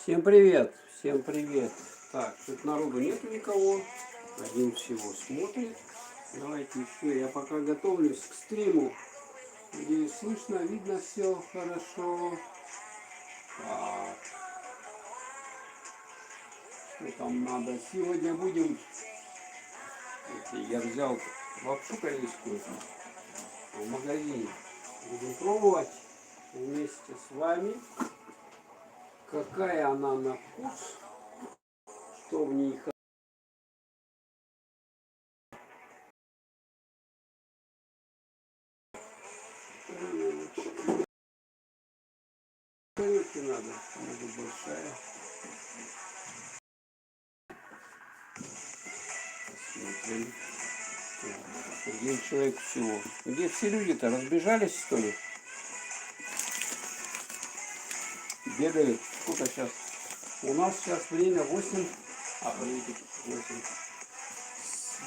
Всем привет! Всем привет! Так, тут народу нету никого. Один всего смотрит. Давайте еще, я пока готовлюсь к стриму. Надеюсь, слышно, видно все хорошо. Так, что там надо? Сегодня будем... Я взял лапшу корейскую в магазине. Будем пробовать вместе с вами. Какая она на вкус, что в ней. Тарелки надо большая. Посмотрим. Один человек всего. Где все люди-то? Разбежались, что ли? Бегают. Сколько сейчас? У нас сейчас время 8. А, подождите, 8.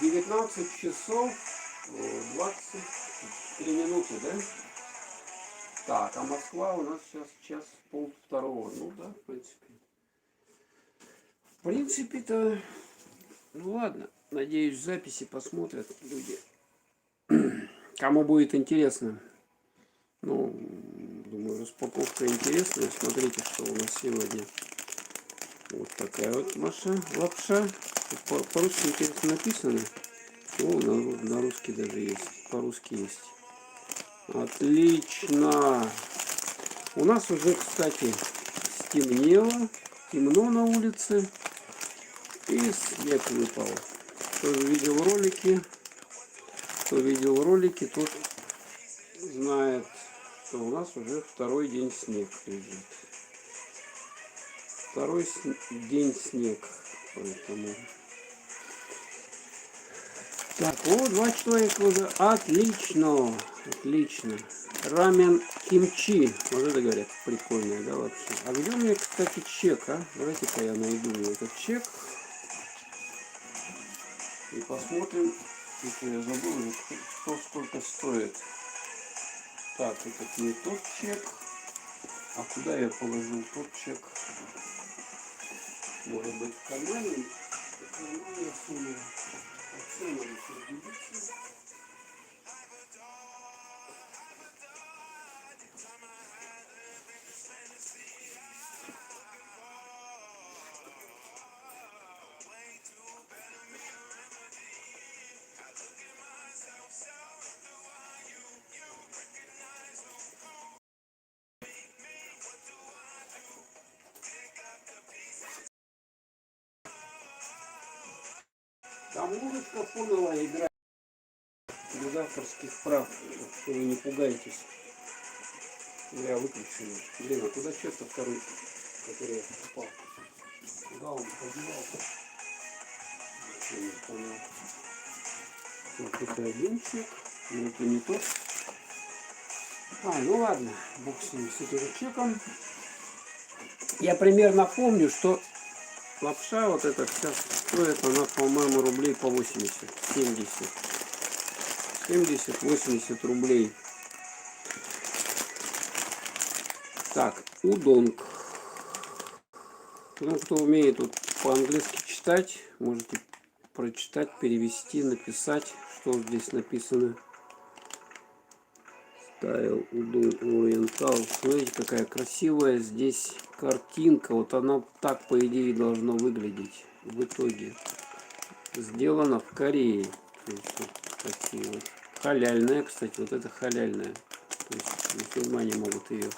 19 часов 24 минуты, да? Так, а Москва у нас сейчас час полвторого. Ну да, в принципе. В принципе-то, ну ладно. Надеюсь, записи посмотрят люди. Кому будет интересно. Ну, думаю, распаковка интересная. Смотрите, что у нас сегодня. Вот такая вот лапша. По-русски интересно написано. О, на русский даже есть. По-русски есть. Отлично. У нас уже, кстати, стемнело. Темно на улице. И снег выпал. Кто видел ролики, тот знает, что у нас уже второй день снег лежит. Второй день снег. Поэтому... Так, вот 2 человека уже. Отлично. Отлично. Рамен кимчи. Вот это, говорят, прикольное, да, вообще. А где у меня, кстати, чек, а? Давайте-ка я найду этот чек. И посмотрим. Это я забыл, что сколько стоит. Так, это не тот чек. А куда я положил тот чек? Может быть, в кармане? В кармане я сунул. Там музычка фоновая играет без авторских прав, так что вы не пугайтесь. Я выключу. Блин, а куда чек-то второй, который я попал? Куда он подевался? Я не понял. Вот это один чек, но это не тот. Ну ладно, бог с ним, с этим чеком. Я примерно помню, что лапша вот эта вся стоит, она, по-моему, рублей по 80, 70. 70-80 рублей. Так, удонг. Ну, кто умеет тут по-английски читать, можете прочитать, перевести, написать, что здесь написано. Style удонг ориентал. Смотрите, какая красивая здесь картинка. Вот она так, по идее, должно выглядеть в итоге. Сделано в Корее. То есть, вот такие вот. Халяльная, кстати, вот это халяльная. То есть мусульмане могут ее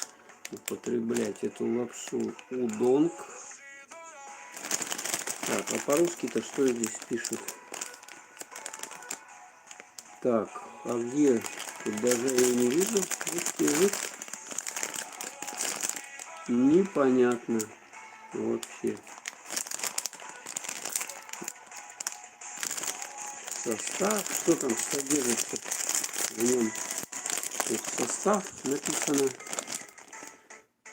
употреблять, эту лапшу удонг. Так, а по-русски-то что здесь пишут? Так, а где? Тут даже я не вижу. Русский язык. Непонятно. Вообще. Состав. Что там содержится в нем? Тут состав написано.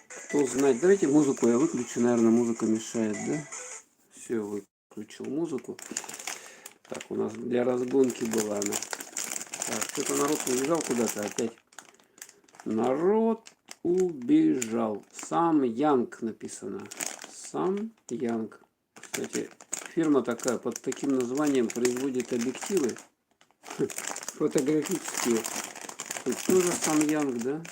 Кто знает. Давайте музыку я выключу. Наверное, музыка мешает, да? Все, выключил музыку. Так, у нас для разгонки была она. Так, что-то народ убежал куда-то опять. Народ убежал. Сам Янг написано. Самьянг. Кстати, фирма такая под таким названием производит объективы фотографические. Тут тоже Самьянг, да?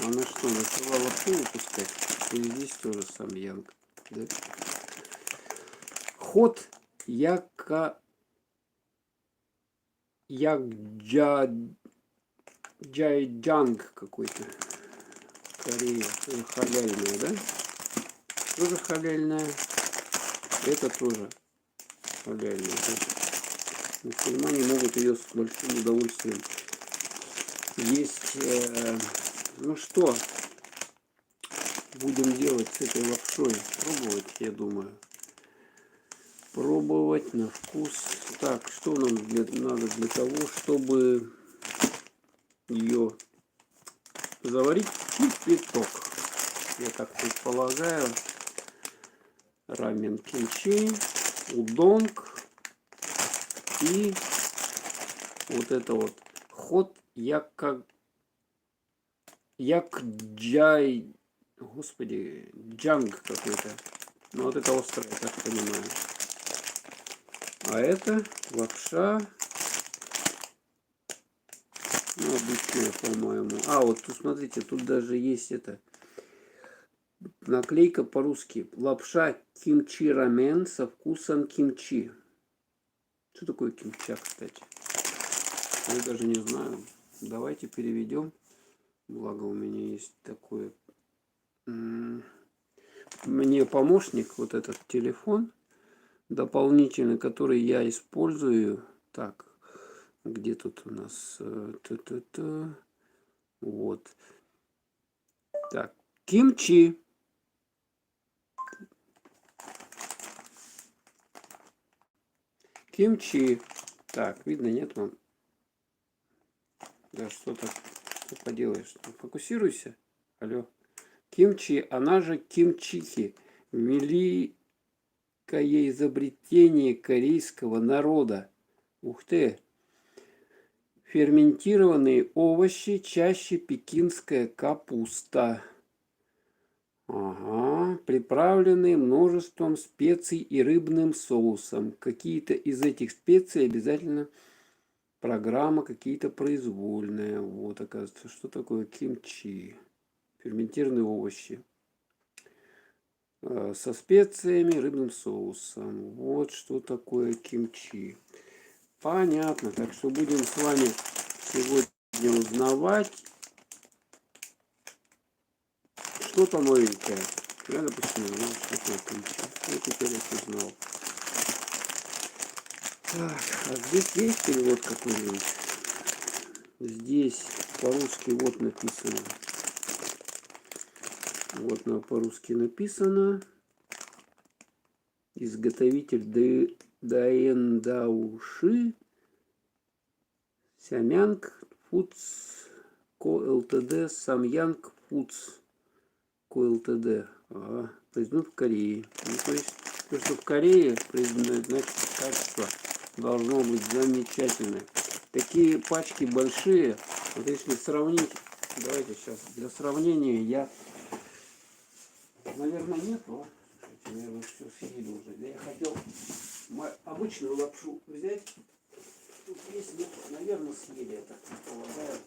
Она что, начала лапшу выпускать? Или здесь тоже Самьянг? Да? Хот Джайджанг какой-то. Корея. Халяльная, да? Тоже халяльная. Это тоже халяльная. Да? Мусульмане могут ее с большим удовольствием есть. Ну что, будем делать с этой лапшой? Пробовать, я думаю. Пробовать на вкус. Так, что нам надо для того, чтобы ее заварить в кипяток? Я так предполагаю. Рамен кимчи, удонг и вот это вот хот якджай, господи, джанг какой-то. Ну вот это острое, я так понимаю. А это лапша, ну, обычная, по-моему. А, вот тут, смотрите, тут даже есть это наклейка по-русски. Лапша кимчи рамен со вкусом кимчи. Что такое кимча, кстати? Я даже не знаю. Давайте переведем. Благо у меня есть такое. Мне помощник, вот этот телефон дополнительный, который я использую. Так, где тут у нас? Вот. Так, кимчи. Кимчи. Так, видно, нет вам? Да что-то, что поделаешь? Фокусируйся. Алло. Кимчи, она же кимчихи. Великое изобретение корейского народа. Ух ты. Ферментированные овощи, чаще пекинская капуста. Ага, приправленные множеством специй и рыбным соусом. Какие-то из этих специй обязательно программа какие-то произвольная. Вот, оказывается, что такое кимчи. Ферментированные овощи. Со специями, рыбным соусом. Вот что такое кимчи. Понятно. Так что будем с вами сегодня узнавать что-то новенькое. Я, допустим, не знал, что такое кимчи. Я теперь это узнал. Так, а здесь есть перевод какой-нибудь? Здесь по-русски вот написано. Вот по-русски написано. Изготовитель Даендауши Самьянг Фудс Ко ЛТД. Самьянг Фудс Ко ЛТД. Ага, произведен в Корее. Ну, то есть, то, что в Корее произведено, значит, качество должно быть замечательное. Такие пачки большие. Вот если сравнить, давайте сейчас для сравнения я, наверное, нету. Наверное, все съели уже. Я хотел обычную лапшу взять. Тут есть, нет, наверное, съели. Я так предполагаю.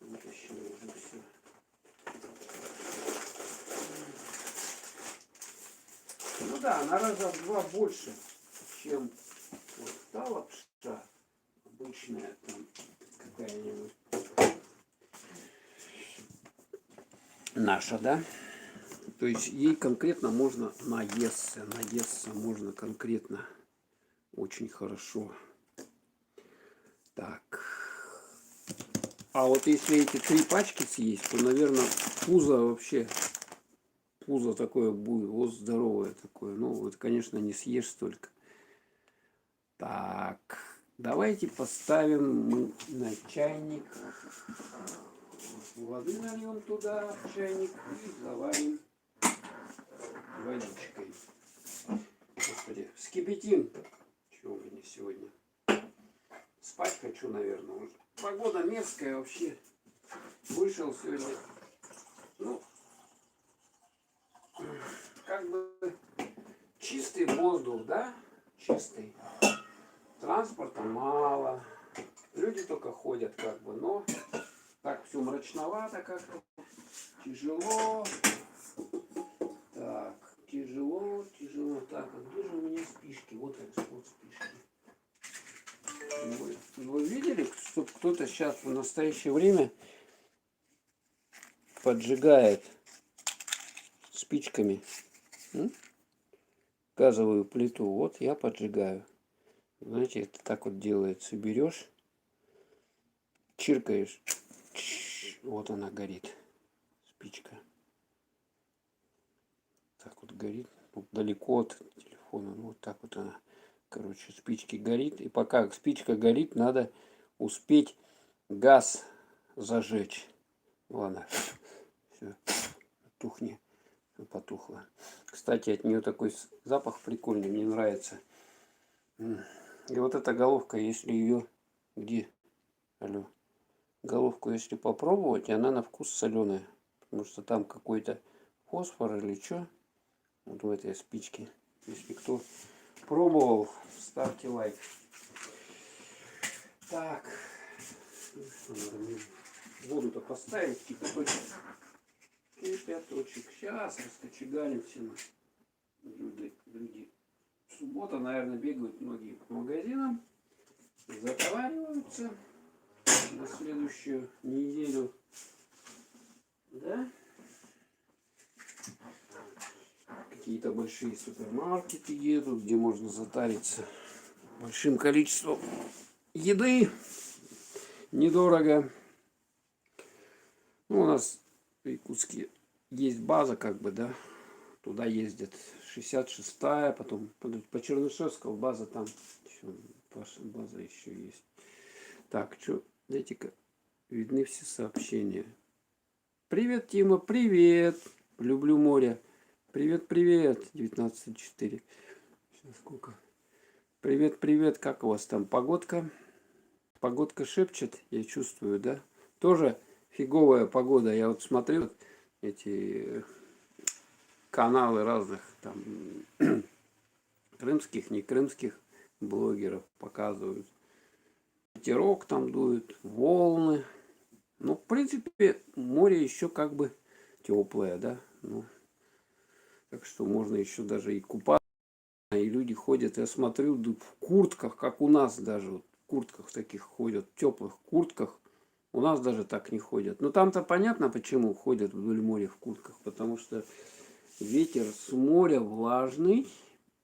Вытащили уже все. Ну да, она раза в 2 больше, чем вот та лапша обычная, там какая-нибудь наша, да? То есть ей конкретно можно наесться можно конкретно очень хорошо. Так. А вот если эти 3 пачки съесть, то, наверное, пузо такое будет, вот здоровое такое. Ну, вот, конечно, не съешь столько. Так, давайте поставим мы на чайник. Воды нальем туда в чайник и заварим водичкой. Господи, вскипятим. Чего у меня сегодня? Спать хочу, наверное, уже. Погода мерзкая вообще. Вышел сегодня. Ну, как бы чистый воздух, да? Чистый. Транспорта мало. Люди только ходят как бы, но так все мрачновато как-то. Тяжело. Так, тяжело. Так, а где же у меня спички? Вот они, вот спички. Вы видели, что кто-то сейчас в настоящее время поджигает спичками газовую плиту? Вот я поджигаю. Знаете, это так вот делается. Берешь, чиркаешь, вот она горит, спичка. Так вот горит, вот далеко от телефона, ну, вот так вот она, короче, спички горит. И пока спичка горит, надо успеть газ зажечь. Ладно, все, тухни, потухло. Кстати, от нее такой запах прикольный, мне нравится. И вот эта головка, если ее, где, алло, головку если попробовать, она на вкус соленая, потому что там какой-то фосфор или что, вот в этой спичке. Если кто пробовал, ставьте лайк. Так, воду-то поставить, кипяточек. Сейчас раскочегарим все люди. Суббота, наверное, бегают многие по магазинам, затовариваются на следующую неделю. Да? Какие-то большие супермаркеты едут, где можно затариться большим количеством еды. Недорого. Ну, у нас в Якутске есть база, как бы, да. Туда ездят 66-я, потом по Чернышевскому база там. Еще, база еще есть. Так, что, дайте-ка, видны все сообщения. Привет, Тима, привет. Люблю море. Привет, привет. 19.4. Сейчас сколько? Привет, привет. Как у вас там погодка? Погодка шепчет, я чувствую, да? Тоже фиговая погода. Я вот смотрю эти каналы разных там крымских, не крымских блогеров показывают. Ветерок там дует, волны. Ну, в принципе, море еще как бы теплое, да? Ну, так что можно еще даже и купаться. И люди ходят, я смотрю, в куртках, как у нас даже, вот, в куртках таких ходят, в теплых куртках. У нас даже так не ходят. Но там-то понятно, почему ходят вдоль моря в куртках. Потому что ветер с моря влажный.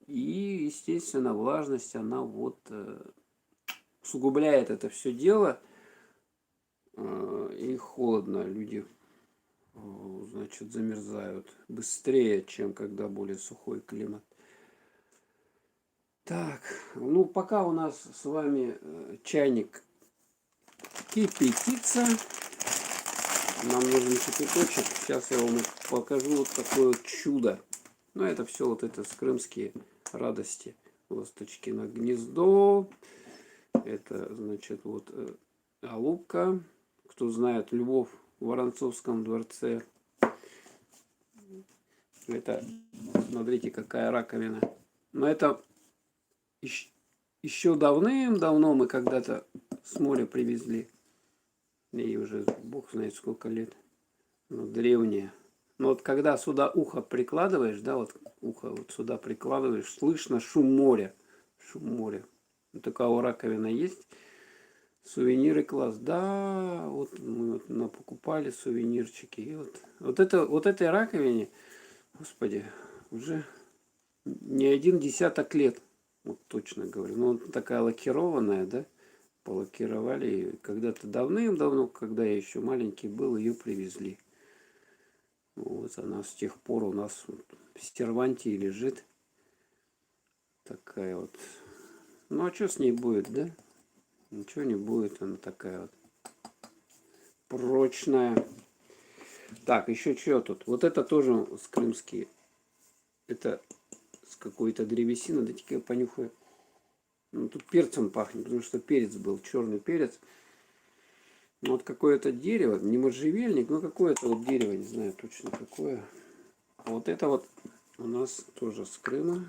И, естественно, влажность, она вот усугубляет это все дело. И холодно. Люди, значит, замерзают быстрее, чем когда более сухой климат. Так, ну пока у нас с вами чайник кипятится. Нам нужен кипяточек. Сейчас я вам покажу вот такое вот чудо. Ну, это все вот это с крымские радости. Ласточки на гнездо. Это, значит, вот голубка. Кто знает, любовь в Воронцовском дворце. Это, смотрите, какая раковина. Но это еще давным-давно мы когда-то с моря привезли. Ей уже бог знает сколько лет. Ну, древняя. Но вот когда сюда ухо прикладываешь, да, вот ухо вот сюда прикладываешь, слышно шум моря. Шум моря. Вот такая раковина есть. Сувениры класс. Да, вот мы вот покупали сувенирчики. И вот этой раковине, господи, уже не один десяток лет. Вот точно говорю. Ну, вот такая лакированная, да. Полакировали. Когда-то давным-давно, когда я еще маленький был, ее привезли. Вот она с тех пор у нас в серванте лежит. Такая вот. Ну а что с ней будет, да? Ничего не будет, она такая вот прочная. Так, еще что тут? Вот это тоже с крымские. Это с какой-то древесины. Дайте-ка я понюхаю. Ну, тут перцем пахнет, потому что перец был, черный перец. Вот какое-то дерево, не можжевельник, но какое-то вот дерево, не знаю точно какое. А вот это вот у нас тоже с Крыма.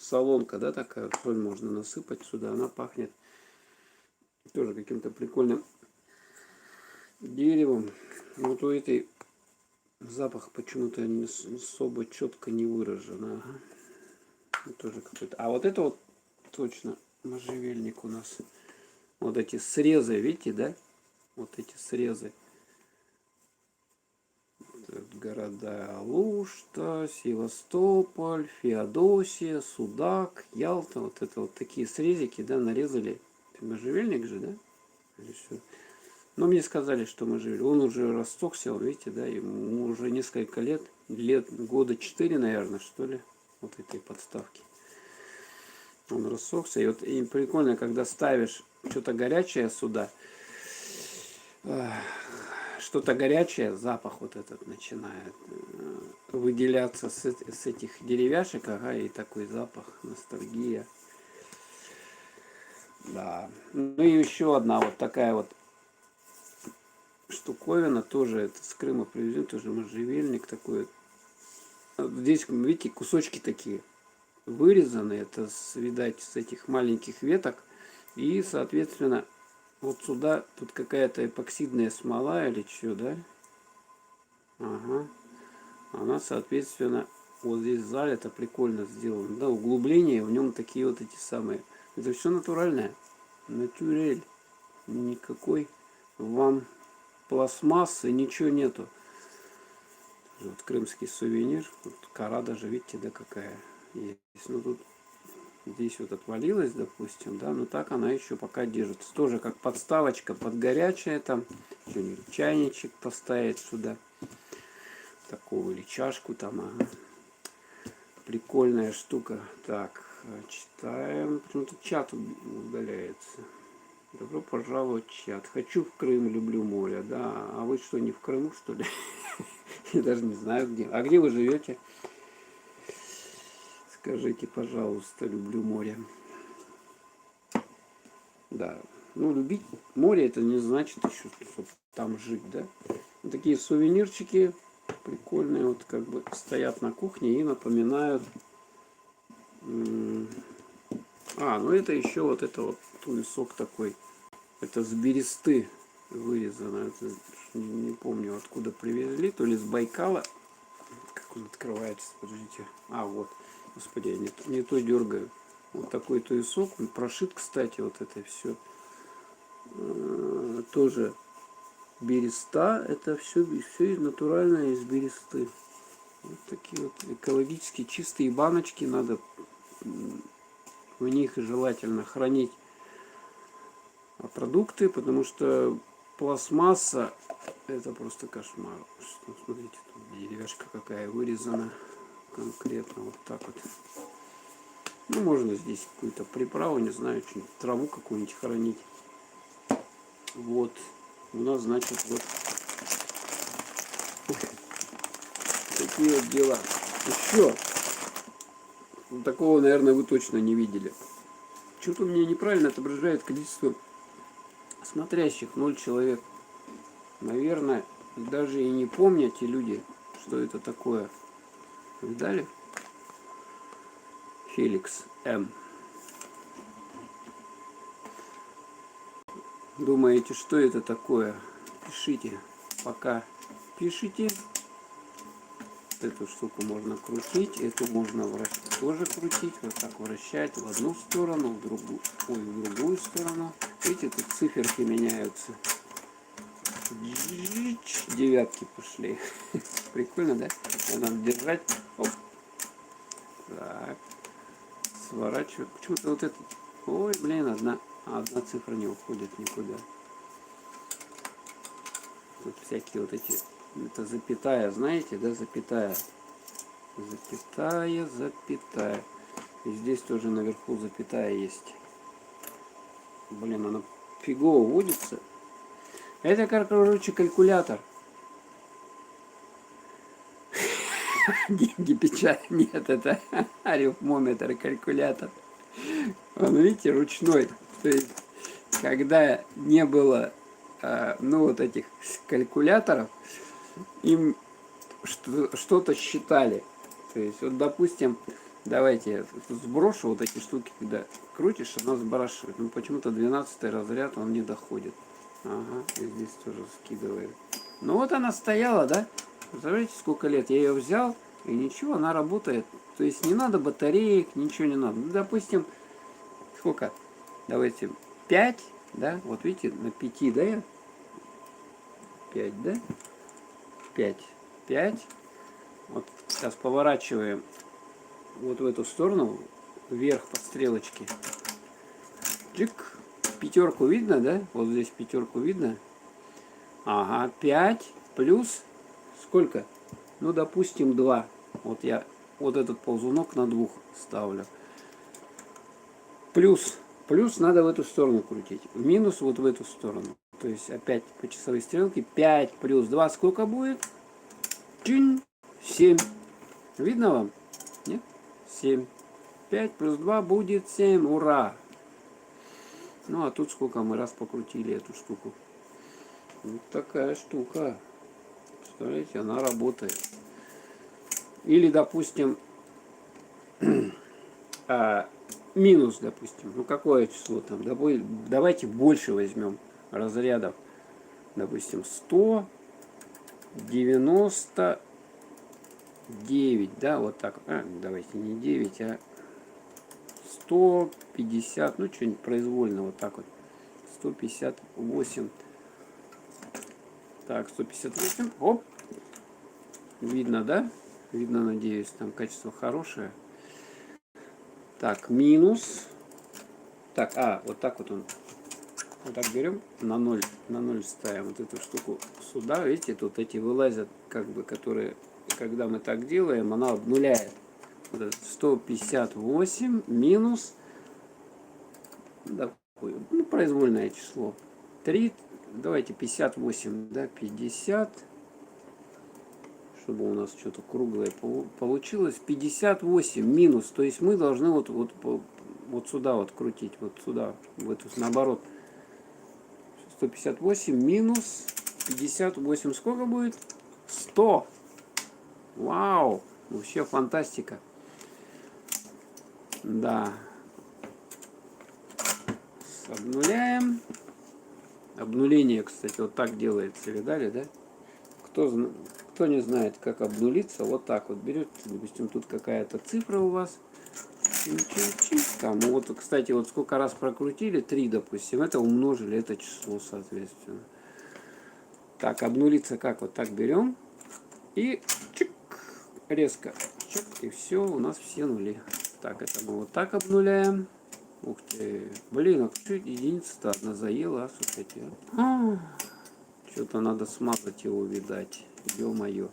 солонка, да, такая, соль можно насыпать сюда, она пахнет тоже каким-то прикольным деревом. Вот у этой запах почему-то не особо четко не выражен. Ага. Тоже какой-то. А вот это вот точно можжевельник у нас. Вот эти срезы, видите, да? Вот эти срезы. Вот города Алушта, Севастополь, Феодосия, Судак, Ялта. Вот это вот такие срезики, да, нарезали. Это можжевельник же, да? Или что? Но мне сказали, что можжевельник. Он уже растокся, видите, да? Ему уже несколько лет, года 4, наверное, что ли. Вот этой подставки. Он рассохся. И вот и прикольно, когда ставишь что-то горячее сюда, что-то горячее, запах вот этот начинает выделяться с этих деревяшек, ага, и такой запах, ностальгия. Да. Ну и еще одна вот такая вот штуковина, тоже это с Крыма привезен, тоже можжевельник такой. Здесь, видите, кусочки такие вырезаны, это, видать, с этих маленьких веток. И, соответственно, вот сюда, тут какая-то эпоксидная смола или что, да? Ага. Она, соответственно, вот здесь залито, прикольно сделано. Да, углубления, в нем такие вот эти самые. Это все натуральное. Натюрель. Никакой вам пластмассы, ничего нету. Вот крымский сувенир. Вот кора даже, видите, да, какая есть. Ну, тут здесь вот отвалилась, допустим, да, но так она еще пока держится. Тоже как подставочка под горячее там. Что-нибудь, чайничек поставить сюда. Такого или чашку там, ага. Прикольная штука. Так, читаем. Почему-то чат удаляется. Добро пожаловать в чат. Хочу в Крым, люблю море. Да, а вы что, не в Крыму, что ли? Я даже не знаю где. А где вы живете? Скажите, пожалуйста, люблю море. Да. Ну, любить море, это не значит еще, чтобы там жить, да? Вот такие сувенирчики прикольные, вот как бы стоят на кухне и напоминают. Ну это еще вот это вот туесок такой. Это с бересты вырезано. Это, не помню, откуда привезли, то ли с Байкала. Как он открывается, подождите. А, вот. Господи, я не то дергаю. Вот такой туесок. Он прошит, кстати, вот это все. Тоже береста. Это все натуральное из бересты. Вот такие вот экологически чистые баночки. Надо в них желательно хранить продукты, потому что пластмасса это просто кошмар. Смотрите, тут деревяшка какая вырезана конкретно вот так вот. Ну, можно здесь какую-то приправу, не знаю, что-нибудь, траву какую-нибудь хранить. Вот. У нас, значит, вот такие вот дела. Еще. Такого, наверное, вы точно не видели. Что-то у меня неправильно отображает количество смотрящих. 0 человек. Наверное, даже и не помнят те люди, что это такое. Видали? Феликс М. Думаете, что это такое? Пишите. Пока пишите. Эту штуку можно крутить, эту можно тоже крутить, вот так вращать в одну сторону, в другую, в другую сторону. Видите, тут циферки меняются. Девятки пошли. Прикольно, да? Надо держать. Оп. Так. Сворачиваю. Почему-то вот это. Ой, блин, одна цифра не уходит никуда. Тут всякие вот эти. Это запятая, знаете, да, запятая. Запятая. И здесь тоже наверху запятая есть. Блин, она фигово водится. Это, короче, калькулятор. Деньги печать. Нет, это арифмометр, калькулятор. Он, видите, ручной. То есть, когда не было, ну, вот этих калькуляторов, им что-то считали. То есть, вот, допустим, Давайте я тут сброшу вот эти штуки, когда крутишь, она сбрасывает. Ну почему-то 12 разряд он не доходит. Ага, и здесь тоже скидывает. Ну вот она стояла, да? Представляете, сколько лет? Я ее взял, и ничего, она работает. То есть не надо батареек, ничего не надо. Ну, допустим, сколько? Давайте 5, да? Вот видите, на 5, да? 5, да? 5. 5. Вот сейчас поворачиваем вот в эту сторону, вверх по стрелочке. Чик. Пятерку видно, да? Вот здесь пятерку видно. Ага, 5 плюс сколько? Ну, допустим, 2. Вот я вот этот ползунок на 2 ставлю. Плюс надо в эту сторону крутить. Минус вот в эту сторону. То есть опять по часовой стрелке 5 плюс 2 сколько будет? Чин! 7. Видно вам? Нет? 7. 5 плюс 2 будет 7. Ура! Ну, а тут сколько мы раз покрутили эту штуку. Вот такая штука. Представляете, она работает. Или, допустим, минус, допустим. Ну, какое число там? Давайте больше возьмем разрядов. Допустим, 199, да, вот так. Давайте не 9, а 150, ну, что-нибудь произвольно, вот так вот. 158. Так, 158. Оп. Видно, да? Видно, надеюсь, там качество хорошее. Так, минус. Так, вот так вот он. Вот так берем, на 0 ставим вот эту штуку сюда. Видите, тут эти вылазят, как бы, которые, когда мы так делаем, она обнуляет. Вот это 158 минус, да, ну, произвольное число. 3, давайте 58, да, 50. Чтобы у нас что-то круглое получилось. 58 минус. То есть мы должны вот сюда вот крутить. Вот сюда. В эту, наоборот. 158 минус 58. Сколько будет? 100. Вау. Вообще фантастика. Да. Обнуляем. Обнуление, кстати, вот так делается. Видали, да? Кто не знает, как обнулиться, вот так вот берете, допустим, тут какая-то цифра у вас, там, вот, кстати, вот сколько раз прокрутили, 3, допустим, это умножили, это число, соответственно. Так, обнулиться как? Вот так берем и чик, резко, чик, и все, у нас все нули. Так, это мы вот так обнуляем. Ух ты, блин, а чуть единица-то одна заела, слушайте. Что-то надо смазать его, видать. Ё-моё.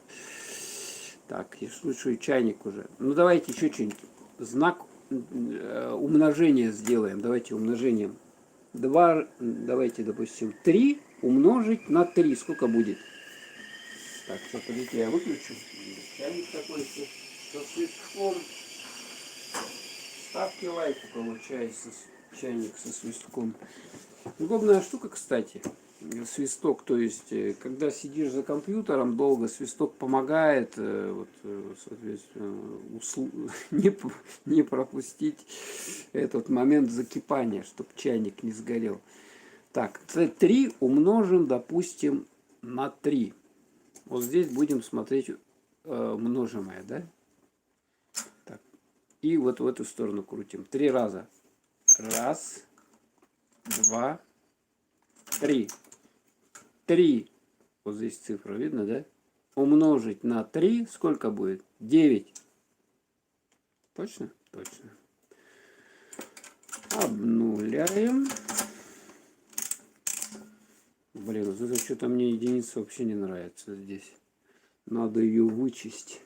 Так, я слушаю чайник уже. Ну, давайте еще что-нибудь. Знак умножения сделаем. Давайте умножением. 2, давайте, допустим, 3 умножить на 3. Сколько будет? Так, что, подождите, я выключу. Чайник такой со свистком. Ставьте лайк, у кого чайник со свистком. Удобная штука, кстати. Свисток, то есть, когда сидишь за компьютером долго, свисток помогает, соответственно, не пропустить этот момент закипания, чтобы чайник не сгорел. Так, 3 умножим, допустим, на 3. Вот здесь будем смотреть множимое, да? Так. И вот в эту сторону крутим. 3 раза. 1, 2, 3. 3, вот здесь цифра видно, да? Умножить на 3, сколько будет? 9. Точно? Точно. Обнуляем. Блин, вот это что-то мне единица вообще не нравится здесь. Надо ее вычесть.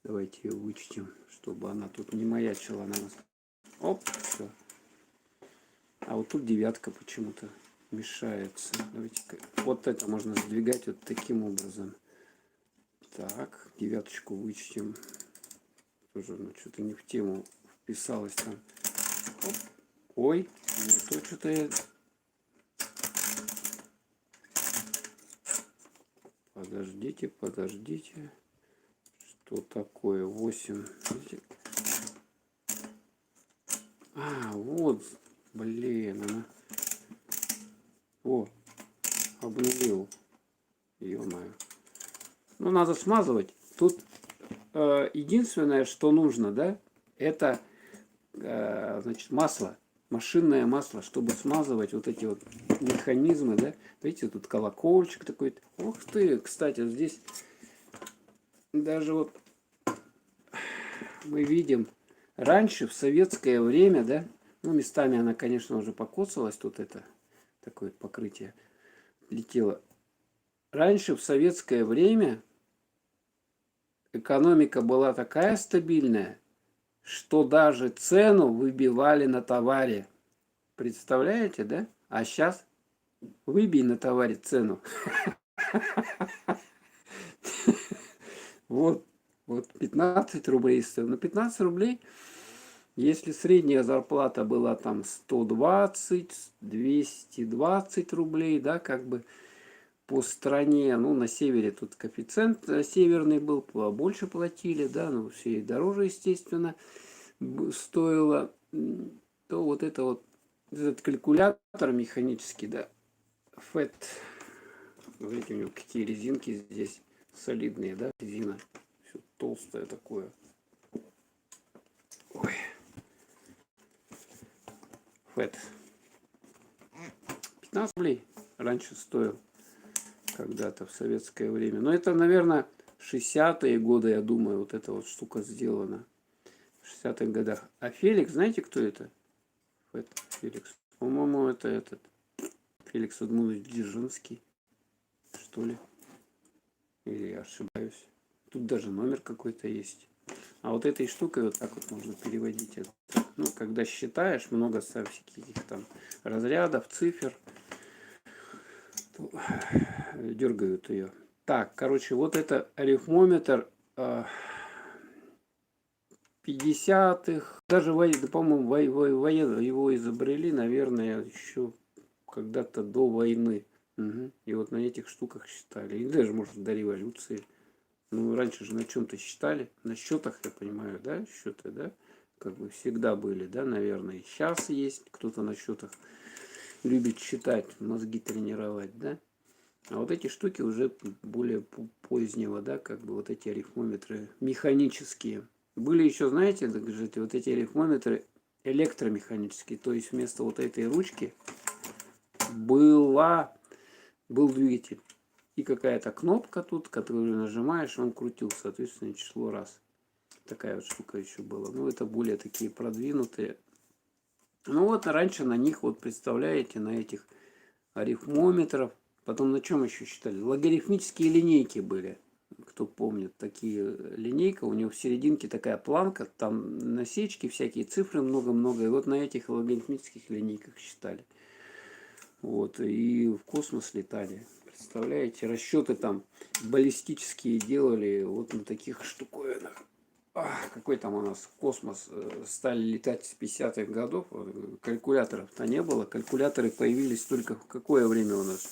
Давайте ее вычтем, чтобы она тут не маячила на нас. Оп, все. А вот тут девятка почему-то мешается. Давайте-ка. Вот это можно сдвигать вот таким образом. Так, девяточку вычтем. Тоже что-то не в тему вписалось там. Оп. Ой, не то что-то я... Подождите. Что такое? 8. А, вот, блин, она. О, обнулил. Ё-моё. Ну, надо смазывать. Тут единственное, что нужно, да, это, значит, масло. Машинное масло, чтобы смазывать вот эти вот механизмы, да. Видите, тут колокольчик такой. Ух ты, кстати, здесь даже вот мы видим, раньше, в советское время, да, ну, местами она, конечно, уже покоцалась, тут это, такое покрытие летело. Раньше, в советское время, экономика была такая стабильная, что даже цену выбивали на товаре. Представляете, да? А сейчас выбей на товаре цену. Вот, вот 15 рублей стоит. Ну, 15 рублей, если средняя зарплата была там 120, 220 рублей, да, как бы по стране, ну, на севере тут коэффициент северный был, побольше платили, да, ну, все и дороже, естественно, стоило, то вот это вот, этот калькулятор механический, да, FET, смотрите, у него какие резинки здесь солидные, да, резина, все толстое такое. Ой. FET. 15 рублей раньше стоил когда-то в советское время. Но это, наверное, 60-е годы, я думаю, вот эта вот штука сделана. В 60-х годах. А Феликс, знаете, кто это? FET Феликс. По-моему, это этот Феликс Эдмундович Дзержинский, что ли. Или я ошибаюсь. Тут даже номер какой-то есть. А вот этой штукой вот так вот можно переводить это. Ну, когда считаешь много всяких там разрядов, цифр, то дергают ее. Так, короче, вот это арифмометр 50-х. Даже, да, по-моему, его изобрели, наверное, еще когда-то до войны. Угу. И вот на этих штуках считали. И даже, может, до революции. Ну, раньше же на чем-то считали. На счетах, я понимаю, да, счеты, да? Как бы всегда были, да, наверное. И сейчас есть кто-то на счетах любит считать, мозги тренировать, да? А вот эти штуки уже более позднего, да, как бы вот эти арифмометры механические. Были еще, знаете, вот эти арифмометры электромеханические, то есть вместо вот этой ручки был двигатель. И какая-то кнопка тут, которую нажимаешь, он крутил, соответственно, число раз. Такая вот штука еще была. Ну, это более такие продвинутые. Ну, вот раньше на них, вот представляете, на этих арифмометров. Потом на чем еще считали? Логарифмические линейки были. Кто помнит, такие линейка, у него в серединке такая планка, там насечки, всякие цифры много-много. И вот на этих логарифмических линейках считали. Вот, и в космос летали. Представляете, расчеты там баллистические делали вот на таких штуковинах. Какой там у нас космос, стали летать с 50-х годов, калькуляторов-то не было, калькуляторы появились только в какое время у нас,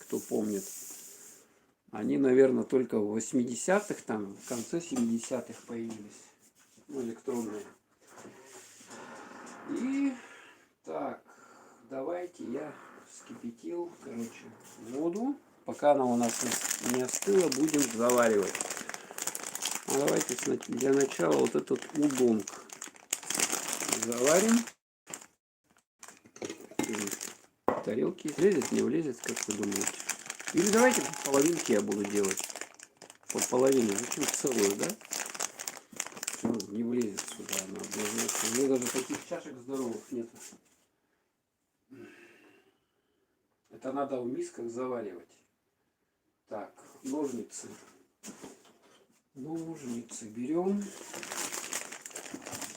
кто помнит. Они, наверное, только в 80-х, там, в конце 70-х появились, ну, электронные. И так, давайте я вскипятил, короче, воду. Пока она у нас не остыла, будем заваривать. А давайте для начала вот этот удонг заварим. Тарелки влезет, не влезет, как вы думаете? Или давайте по половинке я буду делать. По половине. Зачем целую, да? Ну, не влезет сюда она однозначно. У меня даже таких чашек здоровых нет. Это надо в мисках заваривать. Так, ножницы. Ножницы берем.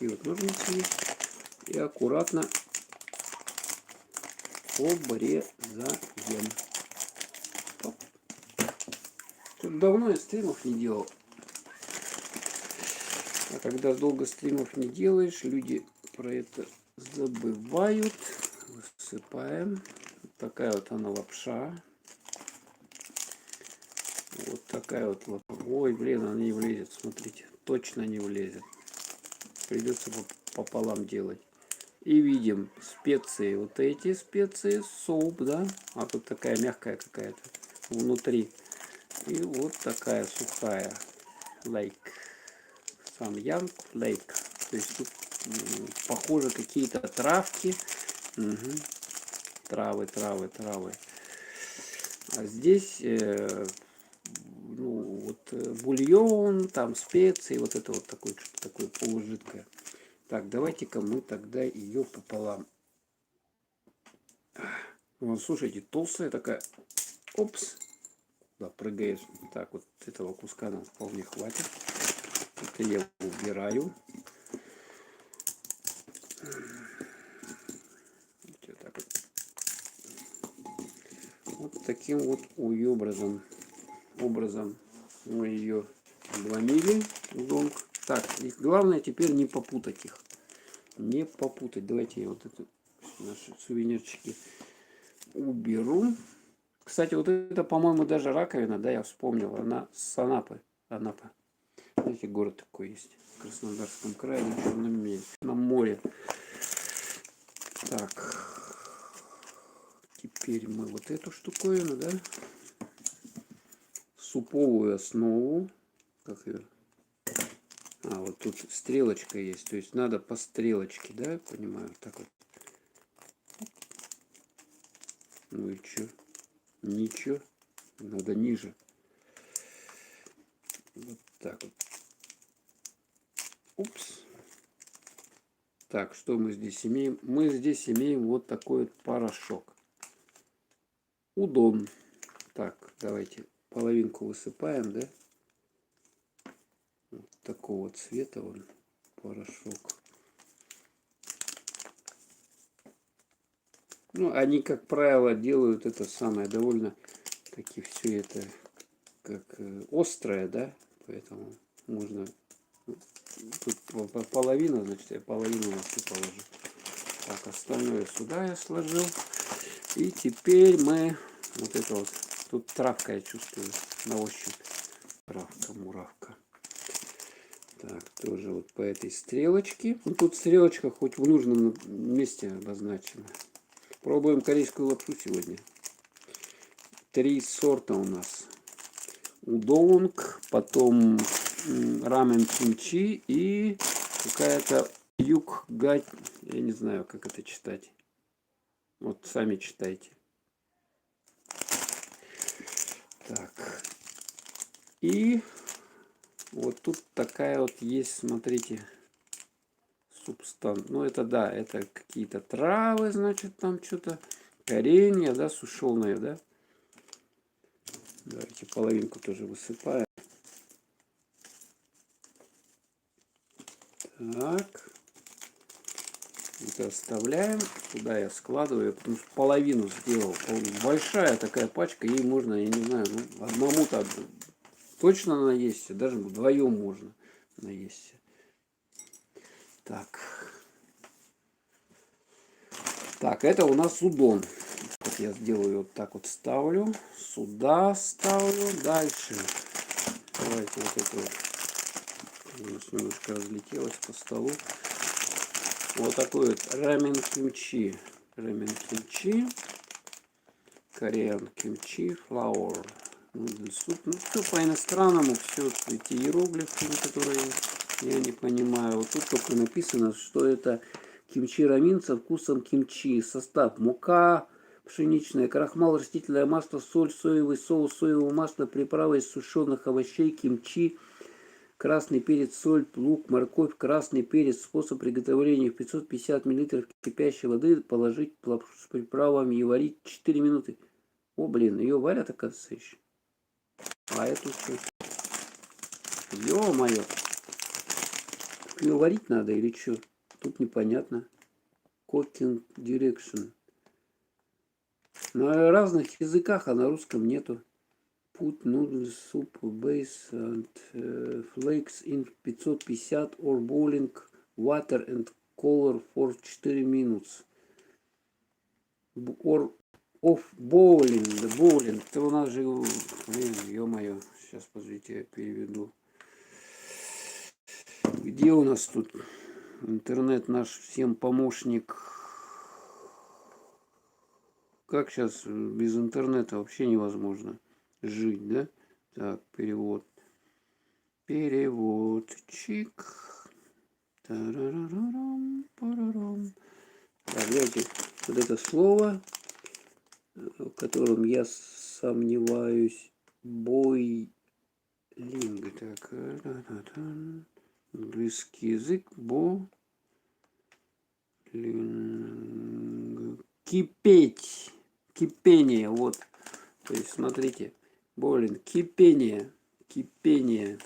И вот ножницы есть. И аккуратно обрезаем. Тут давно я стримов не делал. А когда долго стримов не делаешь, люди про это забывают. Высыпаем. Вот такая вот она лапша. Вот такая вот лапша. Ой, блин, она не влезет, смотрите. Точно не влезет. Придется пополам делать. И видим специи, вот эти специи, суп, да, а тут такая мягкая какая-то внутри. И вот такая сухая, лейк, самьянг лейк. То есть тут похоже какие-то травки, угу. Травы. А здесь ну, вот, бульон, там специи, вот это вот такое, что-то такое полужидкое. Так, давайте-ка мы тогда ее пополам. Вот, слушайте, толстая такая. Опс. Да, прыгает. Так, вот этого куска нам вполне хватит. Это я убираю. Так вот таким вот образом мы ее обломили. Так, и главное теперь не попутать их. Не попутать. Давайте я вот эту наши сувенирчики уберу. Кстати, вот это, по-моему, даже раковина, да, я вспомнил. Она с Анапы. Анапа. Знаете, город такой есть в Краснодарском крае, на Черном море. Так, теперь мы вот эту штуковину, да, суповую основу, как ее, вот тут стрелочка есть, то есть надо по стрелочке, да, понимаю, так вот. Ну и что? Ничего, надо ниже. Вот так вот. Упс. Так, что мы здесь имеем? Мы здесь имеем вот такой вот порошок. Удон. Так, давайте половинку высыпаем, да? Вот такого цвета он порошок. Ну, они, как правило, делают это самое довольно таки все это как острое, да? Поэтому можно тут половина, значит, я половину на все положу. Так, остальное сюда я сложил. И теперь мы вот это вот, тут травка я чувствую на ощупь. Травка, муравка. Так, тоже вот по этой стрелочке. Ну, тут стрелочка хоть в нужном месте обозначена. Пробуем корейскую лапшу сегодня. 3 сорта у нас. Удонг, потом рамен кимчи и какая-то юг-гать. Я не знаю, как это читать. Вот сами читайте. Так. И вот тут такая вот есть, смотрите, субстанция. Ну, это да, это какие-то травы, значит, там что-то. Коренья, да, сушеные, да. Давайте половинку тоже высыпаем. Так. Это оставляем. Сюда я складываю, потому что половину сделал. Большая такая пачка, ей можно, я не знаю, ну, одному-то точно наесться, даже вдвоем можно наесться. Так. Так, это у нас удон. Вот я сделаю вот так вот, ставлю. Сюда ставлю. Дальше. Давайте вот это вот. У нас немножко разлетелось по столу. Вот такой вот рамен кимчи. Рамен кимчи. Кореян кимчи флауэр. Суп. Ну, все по-иностранному. Все эти иероглифы, которые я не понимаю. Вот тут только написано, что это кимчи рамин со вкусом кимчи. Состав: мука пшеничная, крахмал, растительное масло, соль, соевый соус, соевое масло, приправы из сушеных овощей, кимчи, красный перец, соль, лук, морковь, красный перец. Способ приготовления: в 550 мл кипящей воды положить лапшу с приправами и варить 4 минуты. О, блин, ее варят, оказывается, еще. А эту что? Ё-моё. Ее варить надо или что? Тут непонятно. Cooking direction. На разных языках, а на русском нету. Put noodles, soup, base and flakes in 550 or boiling water and color for 4 minutes. Or of boiling. Это у нас же, блин, ё-моё. Сейчас, подождите, я переведу. Где у нас тут? Интернет наш всем помощник. Как сейчас без интернета вообще невозможно жить, да? Так, перевод. Переводчик. Тарарарарам, парарам. Так, давайте вот это слово, в котором я сомневаюсь. Бойлинг. Так, английский язык. Кипеть. Кипение. Вот. То есть, смотрите. Бойлинг. Кипение. Кипение.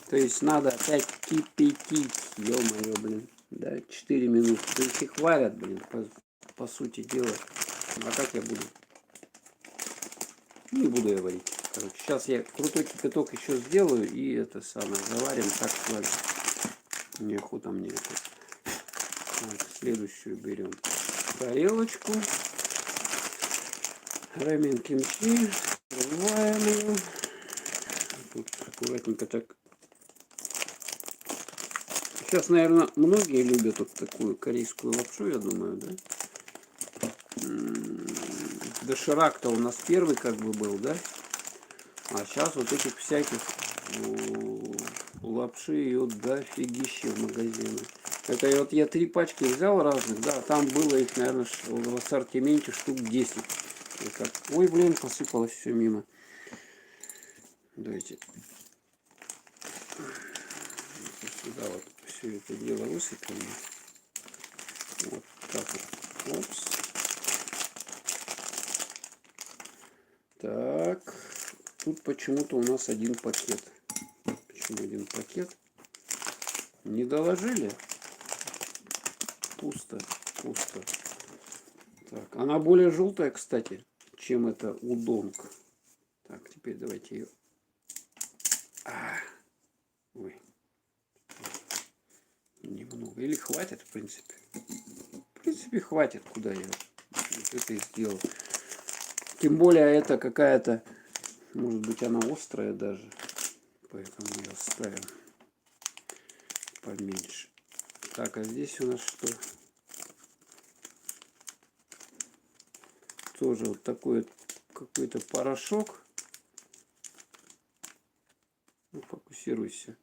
То есть надо опять кипятить. Ё-моё, блин. Да, 4 минуты. То есть их варят, блин, по сути дела. А как я буду? Не буду я варить. Короче, сейчас я крутой кипяток еще сделаю и это самое заварим так с вами. Неохота мне это. Так, следующую берем тарелочку. Рамен кимчи. Открываем ее. Тут аккуратненько так. Сейчас, наверное, многие любят вот такую корейскую лапшу, я думаю, да? Доширак-то у нас первый как бы был, да? А сейчас вот этих всяких лапши ее дофигища в магазине. Это вот я 3 пачки взял разных, да, там было их, наверное, в ассортименте штук 10. Как... Ой, блин, посыпалось все мимо. Давайте сюда вот все это дело высыпем. Вот так вот. Опс. Так. Тут почему-то у нас один пакет. Почему один пакет? Не доложили? Пусто. Пусто. Так, она более желтая, кстати, чем эта удонг. Так, теперь давайте ее... Ой. Немного. Или хватит, в принципе. В принципе, хватит, куда я вот это и сделал. Тем более, это какая-то... Может быть, она острая даже. Поэтому ее оставим поменьше. Так, а здесь у нас что? Тоже вот такой какой-то порошок. Ну, фокусируйся.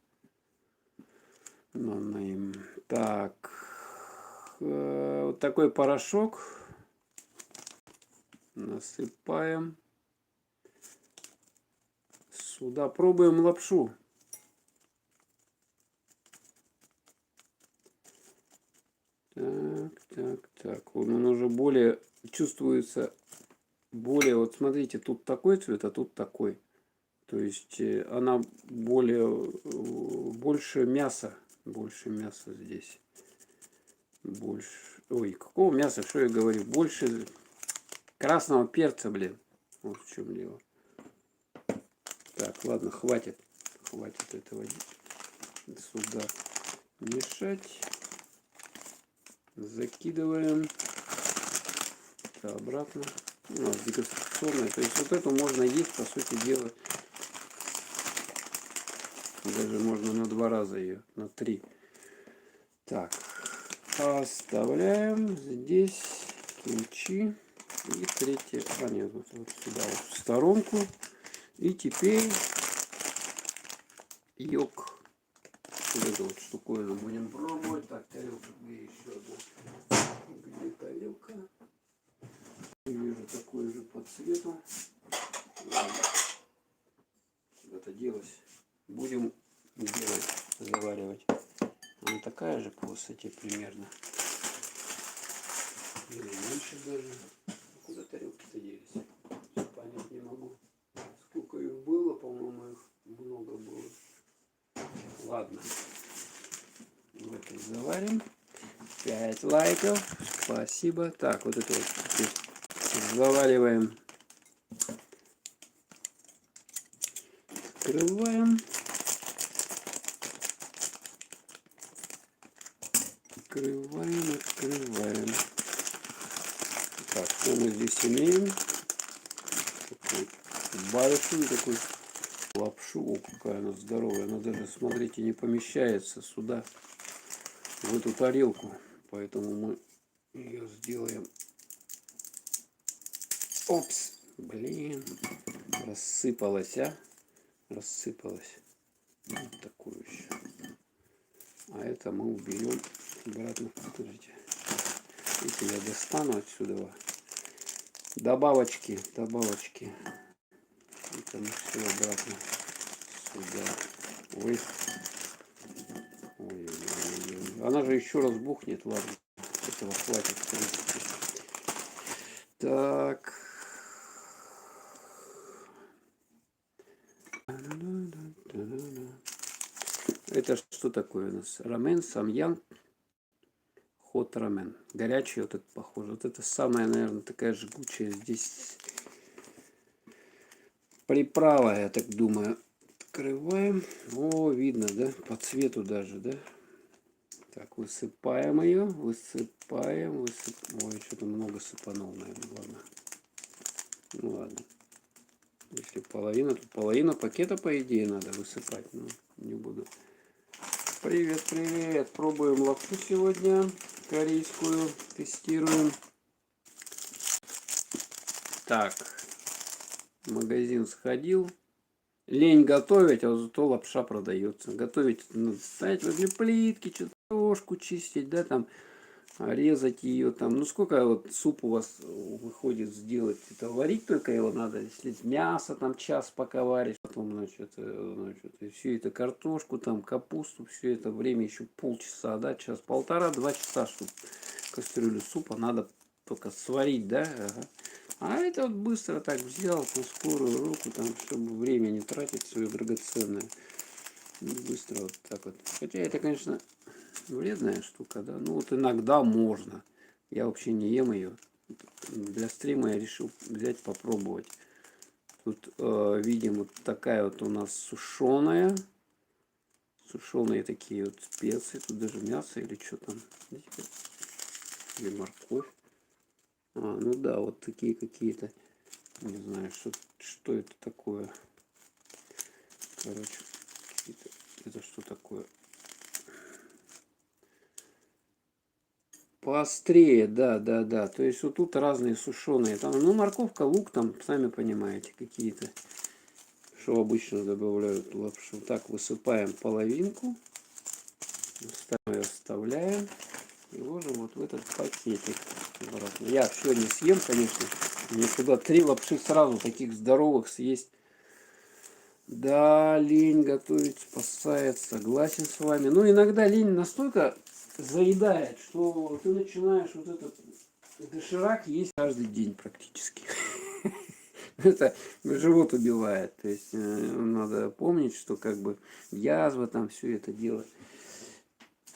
Так. Вот такой порошок. Насыпаем. Сюда пробуем лапшу. Так. Он уже более чувствуется. Более, вот смотрите, тут такой цвет, а тут такой. То есть она больше мяса. Больше мяса здесь. Больше. Ой, какого мяса, что я говорю? Больше красного перца, блин. Вот в чем дело. Так, ладно, хватит. Хватит этого сюда мешать. Закидываем. Это обратно. Ну, дегустационная. То есть вот эту можно есть, по сути дела. Даже можно на 2 раза ее, на 3. Так, оставляем здесь кимчи. И третье, нет, вот сюда вот в сторонку. И теперь йог. Вот эту вот штуковину будем пробовать. Так, тарелка, где еще одна? Где тарелка? Вижу такую же по цвету. Куда-то делась. Будем делать, заваривать. Она такая же по высоте примерно. Или меньше даже. Куда тарелки-то делись? Понять не могу. Сколько их было, по-моему, их много было. Ладно. В это заварим. 5 лайков. Спасибо. Так, вот это вот теперь завариваем. Открываем. Открываем. Так, что мы здесь имеем? Такой большой такой лапшу. О, какая она здоровая. Она даже, смотрите, не помещается сюда. в эту тарелку. Поэтому мы ее сделаем. Опс, блин, рассыпалась, а? Рассыпалась. Вот такую еще. А это мы уберем обратно. Подождите. Если я достану отсюда добавочки. Это мы все обратно сюда. Ой. Ой. Она же еще раз бухнет, ладно. Этого хватит, в принципе. Так. Это что такое у нас? Рамен, самьян, хот рамен. Горячий вот этот похоже. Вот это самая, наверное, такая жгучая здесь приправа, я так думаю. Открываем. О, видно, да? По цвету даже, да? Так, высыпаем ее. Высыпаем. Ой, что-то много сыпанул, наверное. Ладно. Ну ладно. Если половина, то половину пакета, по идее, надо высыпать. Но не буду. Привет, привет. Пробуем лапшу сегодня. Корейскую. Тестируем. Так. В магазин сходил. Лень готовить, а зато лапша продается. Готовить надо ставить возле плитки, что-то ложку чистить, да, там резать ее там. Ну сколько вот суп у вас выходит сделать? Это варить только его надо. Если мясо там час пока варишь, потом, значит, все это картошку, там капусту, все это время еще полчаса, да, час, полтора-два часа, чтобы кастрюлю супа надо только сварить, да. Ага. А это вот быстро так взял, на скорую руку, там, чтобы время не тратить свое драгоценное. Быстро вот так вот. Хотя это, конечно, вредная штука, да. Ну вот иногда можно. Я вообще не ем ее. Для стрима я решил взять, попробовать. Тут видим вот такая вот у нас сушеная. Сушеные такие вот специи. Тут даже мясо или что там. Или морковь. Ну да, вот такие какие-то. Не знаю, что это такое. Короче, это что такое? Поострее, да. То есть вот тут разные сушеные. Там, ну, морковка, лук, там, сами понимаете, какие-то. Что обычно добавляют в лапшу. Так, высыпаем половинку. Ее вставляем. И ложим вот в этот пакетик. Я все не съем, конечно. Мне сюда 3 лапши сразу, таких здоровых, съесть. Да, лень готовить спасает, согласен с вами. Но иногда лень настолько заедает, что ты начинаешь вот этот доширак есть каждый день практически. Это живот убивает. То есть надо помнить, что как бы язва, там все это дело.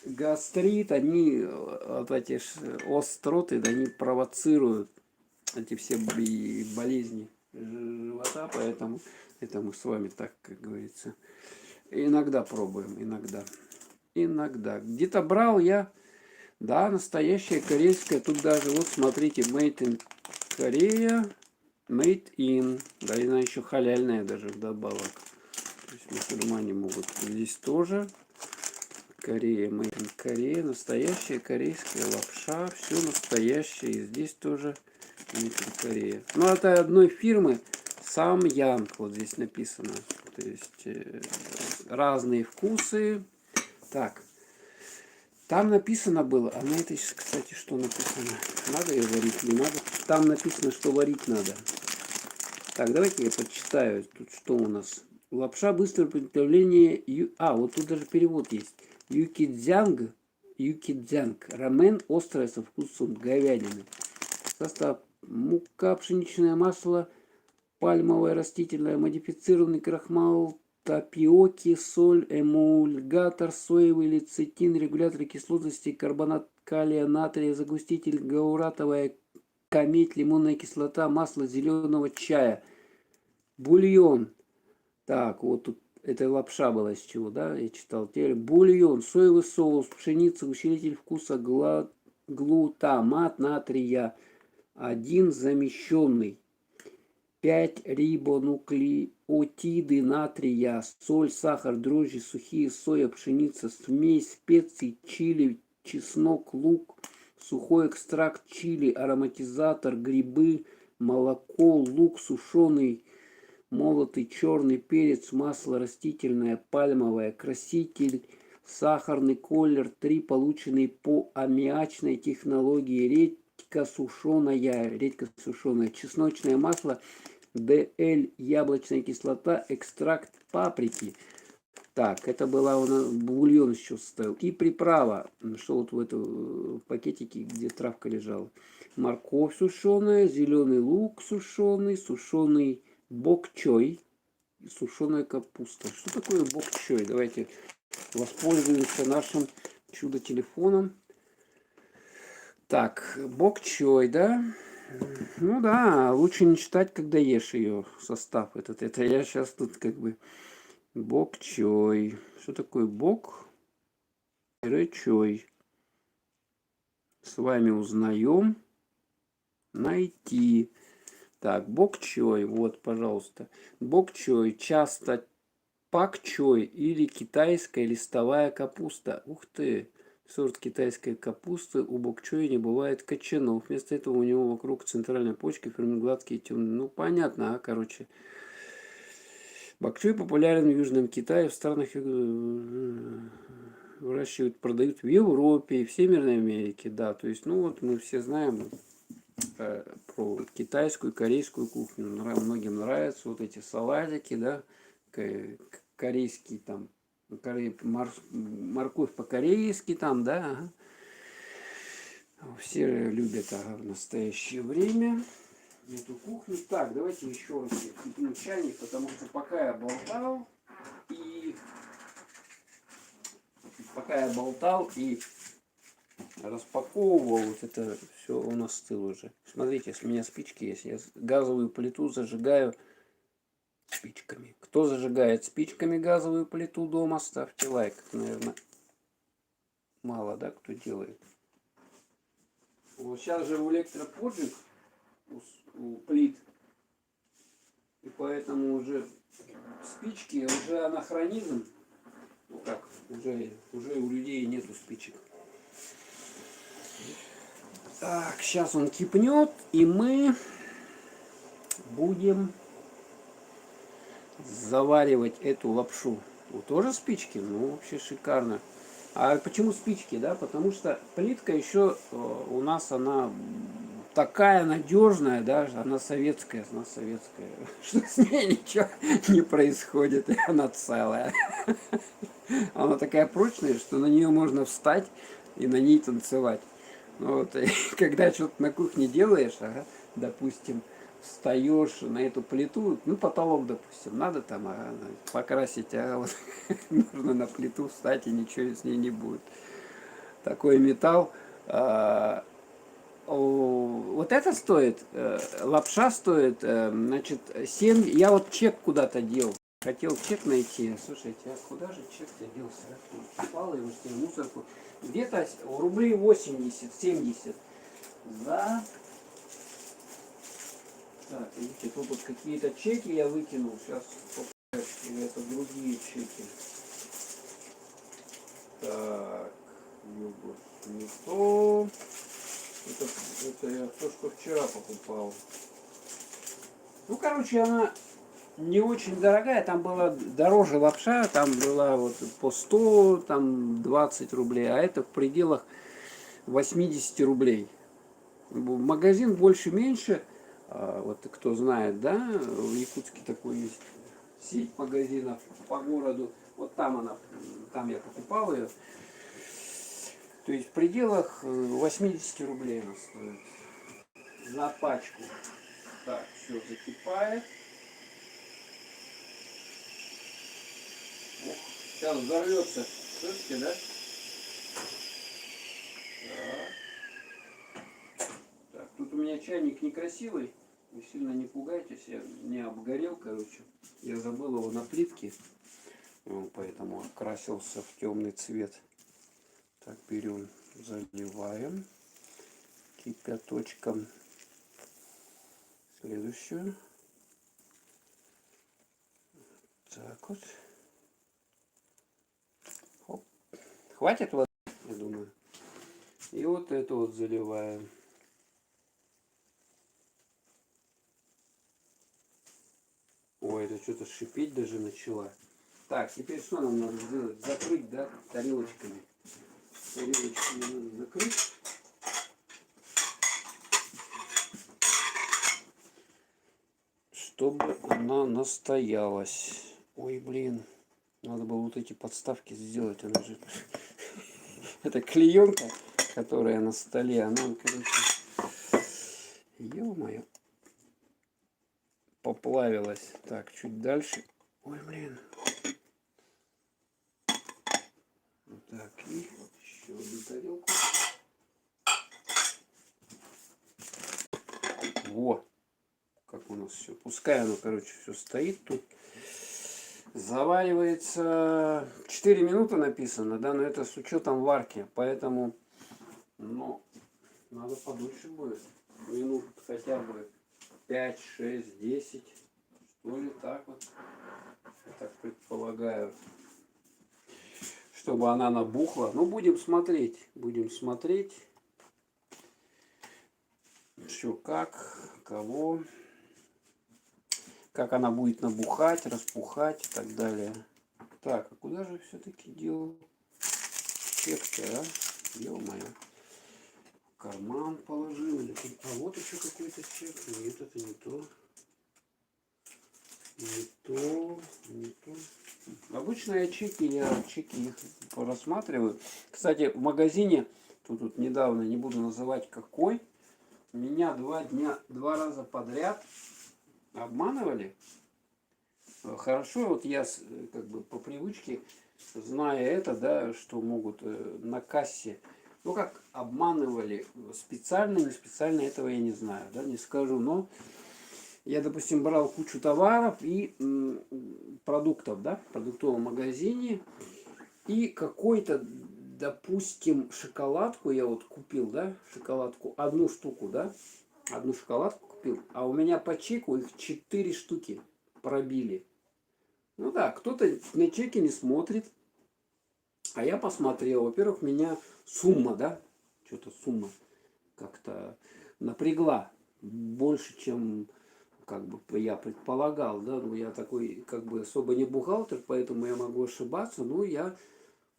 Гастрит, они, вот эти остроты, они провоцируют эти все болезни живота, поэтому это мы с вами так, как говорится, иногда пробуем, иногда. Где-то брал я, да, настоящая корейская, тут даже, вот смотрите, Made in Korea, Made in, да, и она еще халяльная даже вдобавок. То есть мусульмане могут здесь тоже. Корея, Made in Korea, настоящая корейская лапша, все настоящее, и здесь тоже Made in Korea. Ну, это одной фирмы, Самьянг, вот здесь написано. То есть разные вкусы. Так, там написано было, а на этой, кстати, что написано? Надо ее варить, не надо? Там написано, что варить надо. Так, давайте я прочитаю, тут что у нас. Лапша быстрого приготовления. Вот тут даже перевод есть. Юкидзянг, рамен острое со вкусом говядины. Состав: мука, пшеничное масло, пальмовое растительное, модифицированный крахмал, тапиоки, соль, эмульгатор, соевый лецитин, регулятор кислотности, карбонат калия, натрия, загуститель, гауратовая камедь, лимонная кислота, масло зеленого чая, бульон. Так, вот тут это лапша была из чего, да, я читал. Теперь бульон, соевый соус, пшеница, усилитель вкуса, глутамат натрия, 1 замещенный, 5 рибонуклеотиды натрия, соль, сахар, дрожжи, сухие, соя, пшеница, смесь специй, чили, чеснок, лук, сухой экстракт чили, ароматизатор, грибы, молоко, лук сушеный, молотый черный перец, масло растительное, пальмовое, краситель, сахарный колер, 3 полученные по аммиачной технологии, редька сушеная, чесночное масло, ДЛ, яблочная кислота, экстракт паприки. Так, это была у нас бульон еще состоял. И приправа, что вот в этом пакетике, где травка лежала. Морковь сушеная, зеленый лук сушеный, сушеный бок-чой и сушеная капуста. Что такое бок-чой? Давайте воспользуемся нашим чудо-телефоном. Так, бок-чой, да? Ну да, лучше не читать, когда ешь ее, состав этот. Это я сейчас тут как бы... Бок-чой. Что такое бок-чой? С вами узнаем. Найти. Так, бок-чой. Вот, пожалуйста. Бок-чой. Часто пак-чой или китайская листовая капуста. Ух ты! Сорт китайской капусты у бок-чоя не бывает кочанов. Вместо этого у него вокруг центральной почки формируют гладкие темные. Ну, понятно, короче. Бок-чой популярен в Южном Китае, в странах выращивают, продают в Европе и в Северной Америке. Да, то есть, ну вот мы все знаем про китайскую, корейскую кухню. Многим нравятся вот эти салатики, да, корейский там, морковь по-корейски там, да. Все любят в настоящее время эту кухню. Так, давайте еще раз кипну чайник, потому что пока я болтал и распаковывал, вот это все у нас остыло уже. Смотрите, если у меня спички есть, я газовую плиту зажигаю спичками. Кто зажигает спичками газовую плиту дома, ставьте лайк. Это, наверное, мало, да, кто делает. Вот сейчас же у электроподжиг у плит, и поэтому уже спички, уже анахронизм. Ну как, уже у людей нету спичек. Так, сейчас он кипнет, и мы будем заваривать эту лапшу. Вот тоже спички? Ну, вообще шикарно. А почему спички, да? Потому что плитка еще у нас, она такая надежная, да, она советская, что с ней ничего не происходит, и она целая. Она такая прочная, что на нее можно встать и на ней танцевать. Ну, вот, и когда что-то на кухне делаешь, допустим, встаешь на эту плиту, ну, потолок, допустим, надо там покрасить, вот, нужно на плиту встать, и ничего с ней не будет. Такой металл. Вот это стоит, лапша стоит, значит, 7, я вот чек куда-то дел. Хотел чек найти. Слушайте, а куда же чек-то делся? Упал его в мусорку. Где-то рублей 80-70 за... Так, видите, тут вот какие-то чеки я выкинул. Сейчас или это другие чеки. Так, йогурт не то. Это я то, что вчера покупал. Ну, короче, она не очень дорогая. Там была дороже лапша, там была вот по 100, там 20 рублей, а это в пределах 80 рублей. Магазин больше-меньше, вот кто знает, да, в Якутске такой есть сеть магазинов по городу. Вот там она, там я покупал ее. То есть в пределах 80 рублей она стоит за пачку. Так, все закипает. Ох, сейчас взорвется. Слышите, да? Так, тут у меня чайник некрасивый. Вы сильно не пугайтесь, я не обгорел, короче. Я забыл его на плитке. Поэтому окрасился в темный цвет. Так, берем, заливаем кипяточком следующую. Так вот. Хоп. Хватит воды, я думаю. И вот это вот заливаем. Ой, это что-то шипеть даже начала. Так, теперь что нам надо сделать? Закрыть, да, тарелочками. Тарелочками надо закрыть. Чтобы она настоялась. Ой, блин. Надо было вот эти подставки сделать. Она же... Это клеенка, которая на столе. Она, короче... Ё-моё. Поплавилась. Так, чуть дальше. Ой, блин. Вот так. И еще одну тарелку. Во. Как у нас все. Пускай оно, короче, все стоит тут. Заваривается 4 минуты написано, да, но это с учетом варки, поэтому, ну, надо подольше будет, минут хотя бы 5, 6, 10, что ли, так вот, я так предполагаю, чтобы она набухла. Ну, будем смотреть, что как, кого, как она будет набухать, распухать и так далее. Так, а куда же все-таки делал чек-то, а? Ё-моё. В карман положил. А вот еще какой-то чек. Нет, это не то. Не то. Обычно я чеки их рассматриваю. Кстати, в магазине, тут недавно, не буду называть какой, меня 2 раза подряд обманывали. Хорошо, вот я как бы по привычке, зная это, да, что могут на кассе, ну как обманывали, специально, не специально, этого я не знаю, да, не скажу, но я, допустим, брал кучу товаров и продуктов, да, в продуктовом магазине, и какой-то, допустим, шоколадку я вот купил, да, шоколадку, одну штуку, да, одну шоколадку купил, а у меня по чеку их 4 штуки пробили. Ну да, кто-то на чеки не смотрит, а я посмотрел. Во-первых, меня сумма, да, что-то сумма как-то напрягла больше, чем как бы я предполагал, да. Ну, я такой как бы особо не бухгалтер, поэтому я могу ошибаться, но я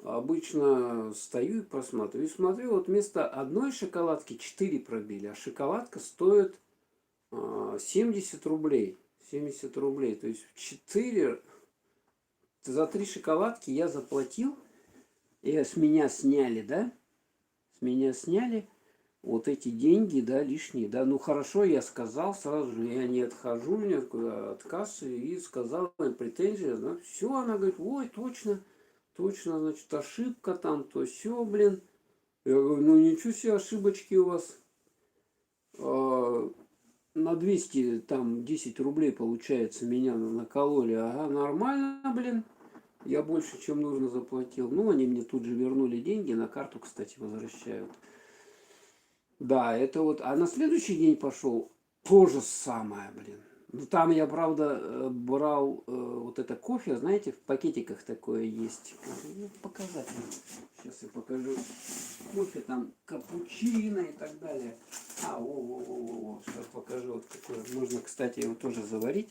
обычно стою и просматриваю. И смотрю, вот вместо одной шоколадки 4 пробили, а шоколадка стоит 70 рублей. 70 рублей, то есть 4 за 3 шоколадки я заплатил, и с меня сняли, да, с меня сняли вот эти деньги, да, лишние, да, ну хорошо, я сказал сразу же, я не отхожу никуда от кассы, и сказал им претензии, да, все, она говорит, ой, точно, значит, ошибка там, то все, блин, я говорю, ну ничего себе, ошибочки у вас, на 200, там, 10 рублей, получается, меня накололи, ага, нормально, блин. Я больше, чем нужно, заплатил. Ну, они мне тут же вернули деньги, на карту, кстати, возвращают. Да, это вот. А на следующий день пошел то же самое, блин. Ну, там я, правда, брал вот это кофе, знаете, в пакетиках такое есть. Ну, показать вам. Сейчас я покажу. Кофе там, капучино и так далее. Во. Сейчас покажу, вот какое. Можно, кстати, его тоже заварить.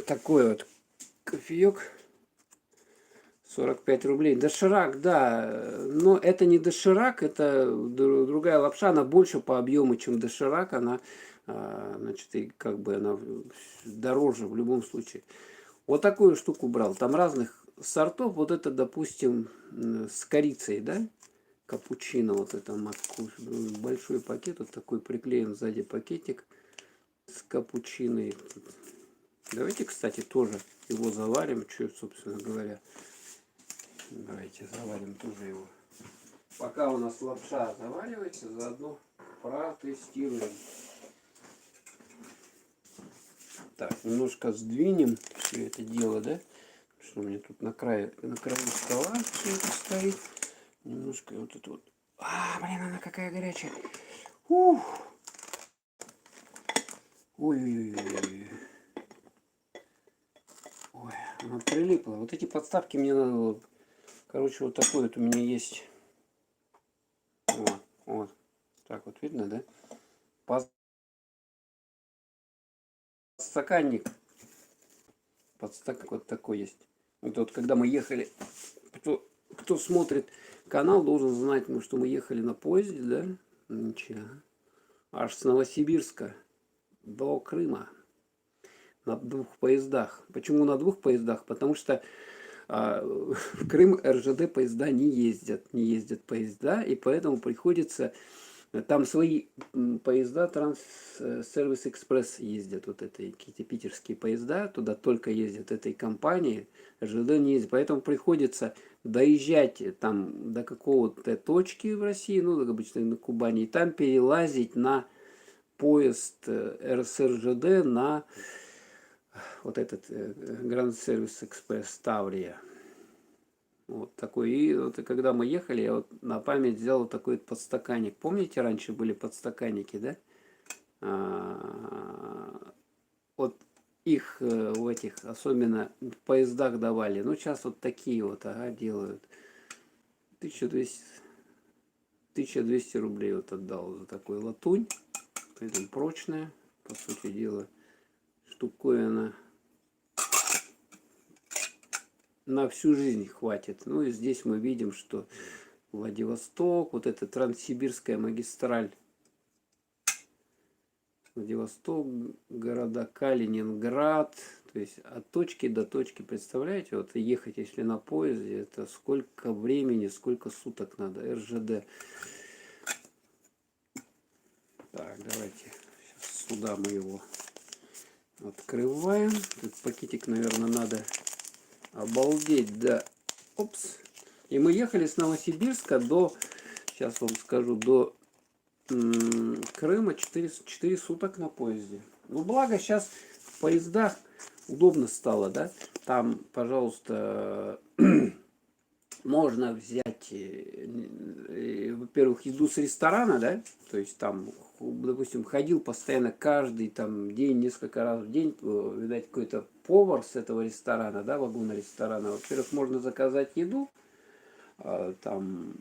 Такой вот кофеек. 45 рублей. Доширак, да. Но это не доширак, это другая лапша. Она больше по объему, чем доширак. Она, значит, и как бы она дороже в любом случае. Вот такую штуку брал. Там разных сортов. Вот это, допустим, с корицей, да? Капучино. Вот это большой пакет. Вот такой приклеен сзади пакетик с капучиной. Давайте, кстати, тоже его заварим. Что, собственно говоря. Давайте заварим тоже его. Пока у нас лапша заваривается, заодно протестируем. Так, немножко сдвинем все это дело, да? Что у меня тут на краю стола все это стоит. Немножко вот это вот. Блин, она какая горячая. Ух. Ой. Ой, она прилипла. Вот эти подставки мне надо было. Короче, вот такой вот у меня есть Вот. Так вот видно, да? Подстаканник. Подстаканник вот такой есть. Вот когда мы ехали, кто смотрит канал, должен знать, что мы ехали на поезде, да? Ничего. Аж с Новосибирска до Крыма. На 2 поездах. Почему на 2 поездах? Потому что в Крым РЖД поезда не ездят. Не ездят поезда, и поэтому приходится... Там свои поезда Транссервис Экспресс ездят, вот это какие-то питерские поезда, туда только ездят этой компании, РЖД не ездит, поэтому приходится доезжать там до какого-то точки в России, ну, как обычно на Кубани, и там перелазить на поезд РСРЖД на вот этот Гранд Сервис Экспресс Таврия. Вот такой. И вот когда мы ехали, я вот на память взял вот такой подстаканник. Помните, раньше были подстаканники, да? Вот их в этих, особенно в поездах давали. Ну, сейчас вот такие вот, ага, делают. 1200 рублей вот отдал за такой латунь. При этом прочная, по сути дела, штуковина. На всю жизнь хватит. Ну и здесь мы видим, что Владивосток, вот эта Транссибирская магистраль, Владивосток, города Калининград, то есть от точки до точки, представляете, вот ехать, если на поезде, это сколько времени, сколько суток надо, РЖД. Так, давайте, сейчас сюда мы его открываем. Этот пакетик, наверное, надо обалдеть, да. Опс. И мы ехали с Новосибирска до, сейчас вам скажу, до Крыма 4 суток на поезде. Ну, благо сейчас в поездах удобно стало, да. Там, пожалуйста, можно взять, во-первых, еду с ресторана, да. То есть там, допустим, ходил постоянно каждый там день, несколько раз в день, видать, какой-то повар с этого ресторана, да, вагона ресторана. Во-первых, можно заказать еду, там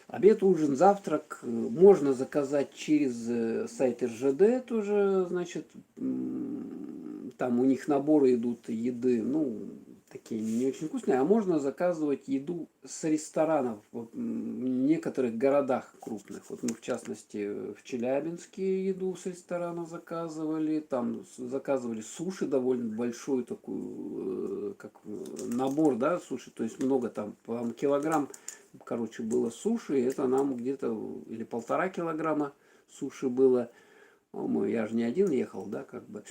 обед, ужин, завтрак можно заказать через сайт РЖД тоже, значит, там у них наборы идут еды, ну, такие не очень вкусные, а можно заказывать еду с ресторанов в некоторых городах крупных. Вот мы, в частности, в Челябинске еду с ресторана заказывали, там заказывали суши, довольно большой такой, как набор, да, суши, то есть много там, килограмм, короче, было суши, это нам где-то, или 1,5 килограмма суши было, я же не один ехал, да, как бы,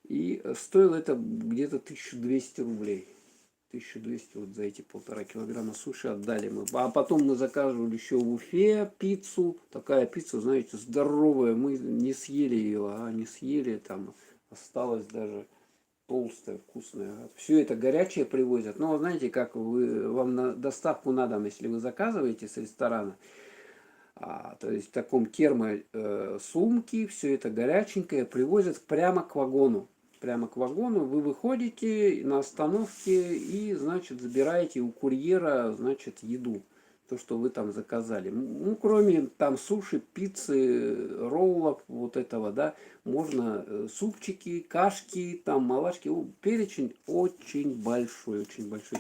и стоило это где-то 1200 рублей. 1200 вот за эти 1,5 килограмма суши отдали мы. А потом мы заказывали еще в Уфе пиццу. Такая пицца, знаете, здоровая. Мы не съели ее, не съели. Там осталось даже толстая, вкусная. Все это горячее привозят. Но знаете, как вам на доставку на дом, если вы заказываете с ресторана, то есть в таком термосумке, все это горяченькое привозят прямо к вагону. Прямо к вагону вы выходите на остановке и, значит, забираете у курьера, значит, еду. То, что вы там заказали. Ну, кроме там суши, пиццы, роллов, вот этого, да, можно супчики, кашки, там малашки. Перечень очень большой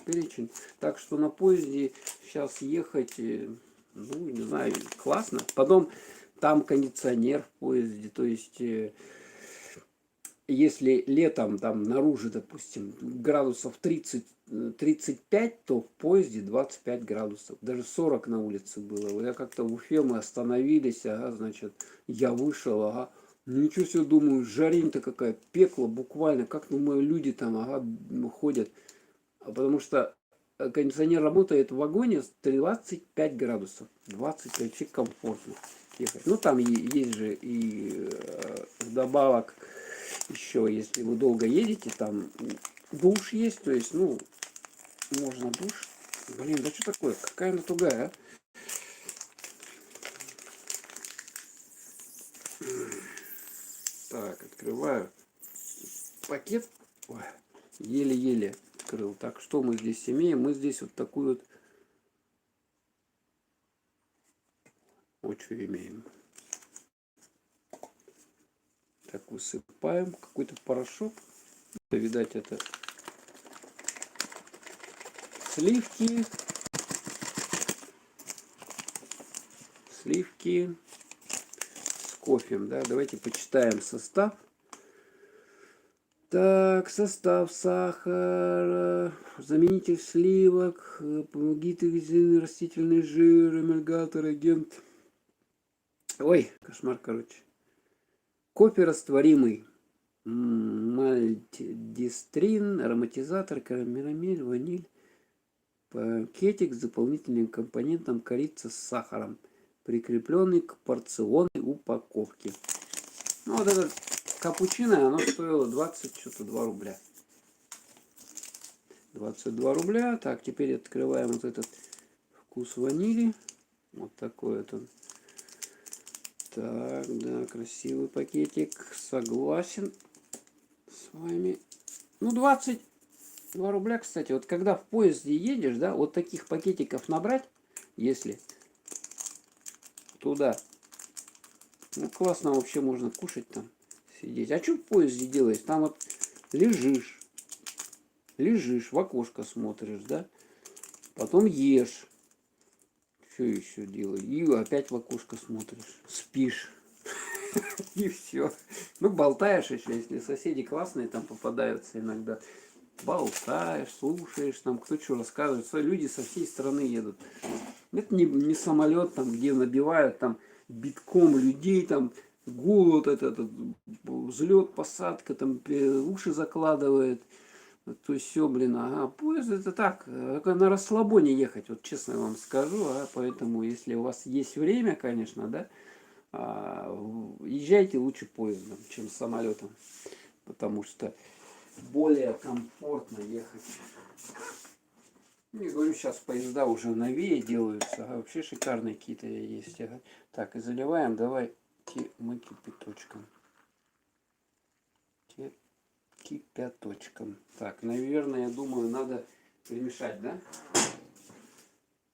перечень. Так что на поезде сейчас ехать, ну, не знаю, классно. Потом там кондиционер в поезде, то есть... Если летом там наружу, допустим, градусов 30-35, то в поезде 25 градусов. Даже 40 на улице было. Я как-то в Уфе мы остановились, значит, я вышел, ничего себе, думаю, жарень-то какая, пекло буквально, как люди там, ходят. Потому что кондиционер работает в вагоне с 25 градусов. 25, вообще комфортно ехать. Ну, там есть же и вдобавок еще, если вы долго едете, там душ есть, то есть, ну, можно душ. Блин, да что такое? Какая она тугая, Так, открываю пакет. Еле-еле открыл. Так, что мы здесь имеем? Мы здесь вот такую вот Вот что имеем. Так, высыпаем какой-то порошок. Видать, это сливки. Сливки с кофе. Да? Давайте почитаем состав. Так, состав: сахар, заменитель сливок, гидрогенный растительный жир, эмульгатор, агент. Ой, кошмар, короче. Кофе растворимый. Мальтодекстрин, ароматизатор, карамель, ваниль. Пакетик с дополнительным компонентом корица с сахаром, прикрепленный к порционной упаковке. Ну, вот этот капучино, оно стоило 22 рубля. 22 рубля. Так, теперь открываем вот этот вкус ванили. Вот такой вот он. Так, да, красивый пакетик. Согласен с вами. Ну, 22 рубля, кстати. Вот когда в поезде едешь, да, вот таких пакетиков набрать, если туда. Ну, классно вообще можно кушать там, сидеть. А что в поезде делаешь? Там вот лежишь, в окошко смотришь, да? Потом ешь. Что еще делаешь? И опять в окошко смотришь. Спишь. И все. Ну, болтаешь еще, если соседи классные там попадаются иногда. Болтаешь, слушаешь, там кто что рассказывает. Люди со всей страны едут. Это не самолет, там, где набивают там битком людей, там голод, этот взлет, посадка, там уши закладывает. То есть все, блин, ага, поезд это так, на расслабоне ехать, вот честно вам скажу, поэтому если у вас есть время, конечно, да, езжайте лучше поездом, чем самолетом, потому что более комфортно ехать. Я говорю, сейчас поезда уже новее делаются, вообще шикарные какие-то есть. Так, и заливаем, давай мы кипяточком. Кипяточком. Так, наверное, я думаю, надо перемешать, да?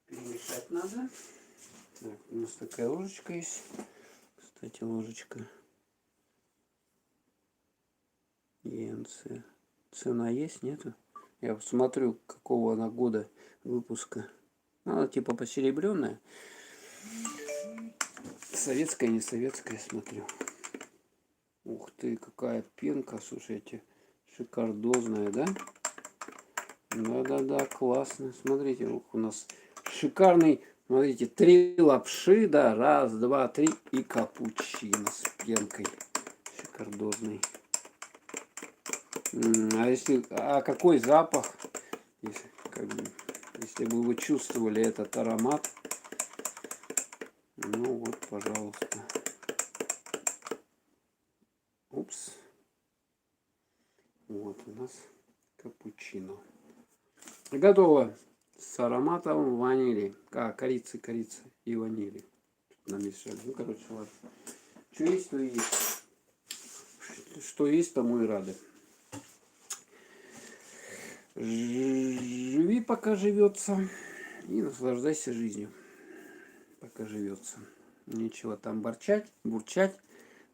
Перемешать надо. Так, у нас такая ложечка есть. Кстати, ложечка. ЕНЦ. Цена есть, нету? Я посмотрю, какого она года выпуска. Она типа посеребренная. Советская, не советская, смотрю. Ух ты, какая пенка, слушайте. Шикардозная, да? Да-да-да, классно. Смотрите, у нас шикарный, смотрите, 3 лапши, да, раз, два, три и капучино с пенкой. Шикардозный. А какой запах? Если бы вы чувствовали этот аромат. Ну вот, пожалуйста. Упс. Вот у нас капучино. Готово. С ароматом ванили. Корицы и ванили. Намешали. Ну, короче, ладно. Что есть, то и есть. Что есть, тому и рады. Живи, пока живется. И наслаждайся жизнью. Пока живется. Нечего там бурчать.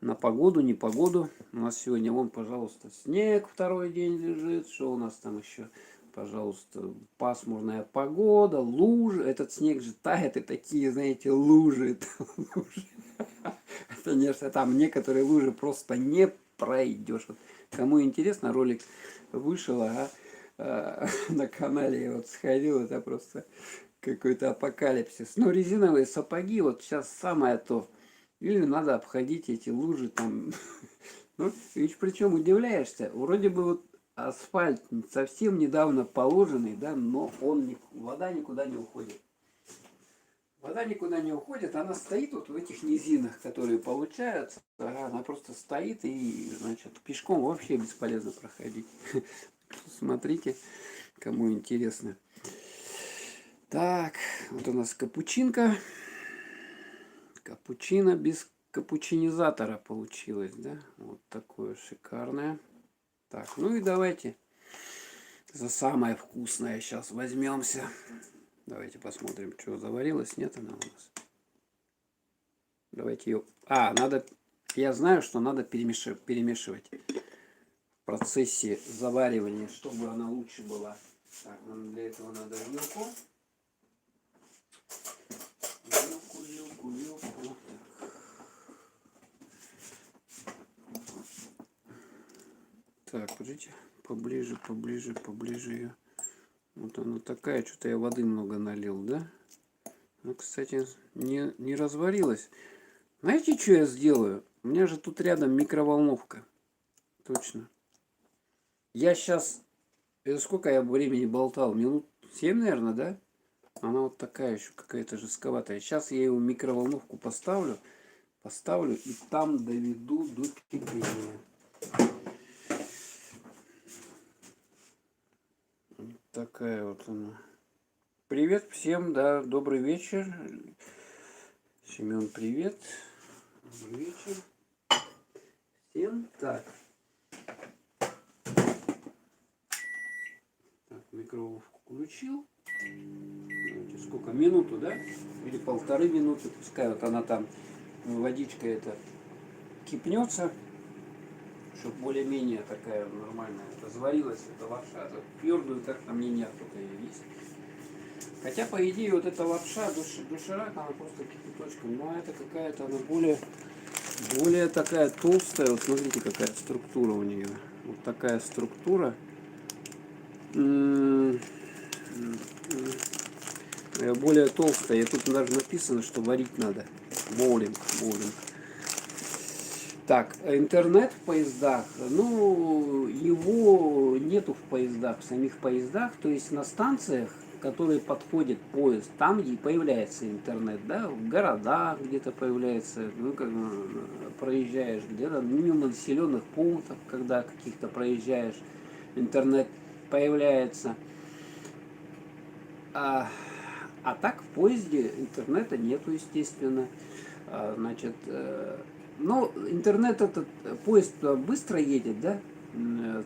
На погоду, непогоду. У нас сегодня, вон, пожалуйста, снег второй день лежит. Что у нас там еще? Пожалуйста, пасмурная погода, лужи. Этот снег же тает, и такие, знаете, лужи. Конечно, там некоторые лужи просто не пройдешь. Вот, кому интересно, ролик вышел, на канале я вот сходил, это просто какой-то апокалипсис. Но резиновые сапоги, вот сейчас самое то. Или надо обходить эти лужи там. Ну, ведь причем удивляешься, вроде бы вот асфальт совсем недавно положенный, да, но вода никуда не уходит. Вода никуда не уходит, она стоит вот в этих низинах, которые получаются. Она просто стоит и, значит, пешком вообще бесполезно проходить. Смотрите, кому интересно. Так, вот у нас капучинка. Капучино без капучинизатора получилось, да? Вот такое шикарное. Так, ну и давайте за самое вкусное сейчас возьмемся. Давайте посмотрим, что заварилось. Нет она у нас. Давайте ее... надо... Я знаю, что надо перемешивать в процессе заваривания, чтобы она лучше была. Так, нам для этого надо вилку. Вилку. Так, подождите. Поближе ее. Вот она такая, что-то я воды много налил, да? Ну, кстати, не разварилась. Знаете, что я сделаю? У меня же тут рядом микроволновка. Точно. Я сейчас... Это сколько я времени болтал? Минут 7, наверное, да? Она вот такая еще какая-то жестковатая. Сейчас я ее в микроволновку поставлю и там доведу до кипения. Вот такая вот она. Привет всем, да, добрый вечер. Семен, привет. Добрый вечер. Всем. Так, микроволновку включил. Давайте, сколько? Минуту, да? Или 1,5 минуты. Пускай вот она там, водичка эта кипнется, чтобы более-менее такая нормальная разварилась эта лапша. Твердую как-то мне неохота ее есть. Хотя, по идее, вот эта лапша доширак, она просто кипяточком. Но это какая-то она более такая толстая. Вот смотрите, какая структура у нее. Вот такая структура. Более толстая. И тут даже написано, что варить надо. Боулинг. Так, интернет в поездах, ну, его нету в поездах, в самих поездах, то есть на станциях, которые подходит поезд, там и появляется интернет, да, в городах где-то появляется, ну, как проезжаешь где-то мимо населенных пунктов, когда каких-то проезжаешь, интернет появляется. А так в поезде интернета нету, естественно. Значит, ну, интернет этот, поезд быстро едет, да?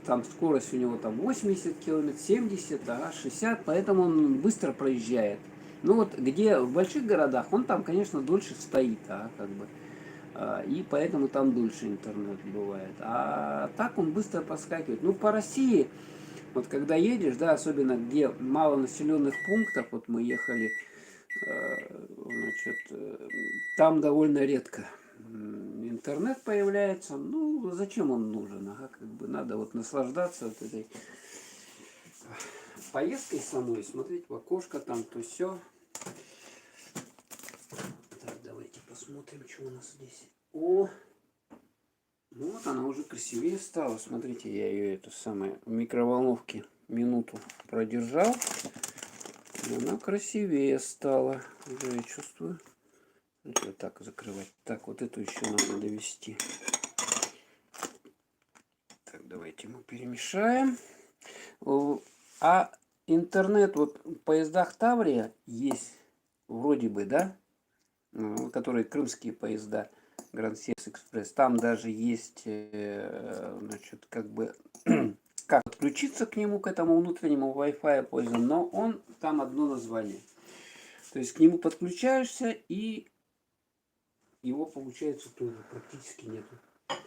Там скорость у него там 80 километров, 70, 60, поэтому он быстро проезжает. Ну вот где в больших городах, он там, конечно, дольше стоит, как бы. И поэтому там дольше интернет бывает. А так он быстро подскакивает. Ну, по России, вот когда едешь, да, особенно где мало населенных пунктов, вот мы ехали, значит, там довольно редко интернет появляется. Ну, зачем он нужен? Как бы надо вот наслаждаться вот этой поездкой самой, смотреть в окошко там, то все. Так, давайте посмотрим, что у нас здесь. Ну вот она уже красивее стала. Смотрите, я ее эту самую в микроволновке минуту продержал. И она красивее стала. Уже я чувствую. Вот так закрывать. Так, вот эту еще надо довести. Так, давайте мы перемешаем. А интернет вот в поездах Таврия есть, вроде бы, да, которые крымские поезда, Гранд-Севс Экспресс. Там даже есть, значит, как бы, как подключиться к нему, к этому внутреннему Wi-Fi поезда, но он там одно название. То есть к нему подключаешься, и его, получается, тоже практически нету.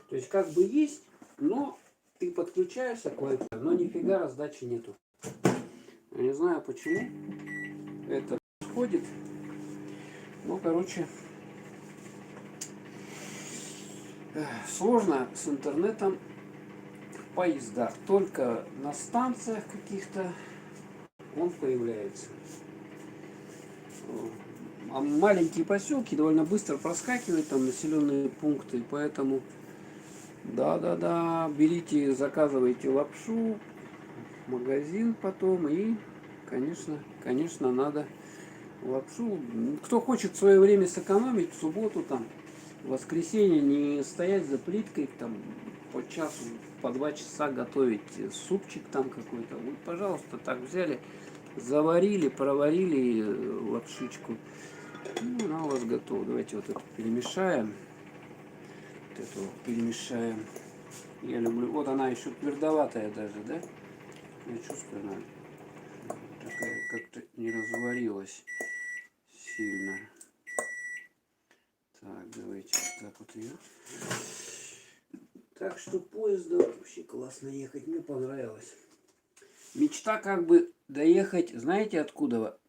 То есть как бы есть, но ты подключаешься к Wi-Fi, но нифига раздачи нету. Я не знаю, почему это происходит. Ну, короче, сложно с интернетом в поездах. Только на станциях каких-то он появляется. А маленькие поселки довольно быстро проскакивают, там населенные пункты, поэтому да, берите, заказывайте лапшу в магазин потом, и, конечно, надо лапшу. Кто хочет в свое время сэкономить, в субботу, там, в воскресенье не стоять за плиткой, там, по часу, по 2 часа готовить супчик там какой-то. Вот, пожалуйста, так взяли, заварили, проварили лапшичку. Ну, она у вас готова. Давайте вот это перемешаем. Вот это вот перемешаем. Я люблю. Вот она еще твердоватая даже, да? Я чувствую, она такая как-то не разварилась сильно. Так, давайте. так вот ее. Так что поездом вообще классно ехать, мне понравилось. Мечта как бы доехать, знаете откуда?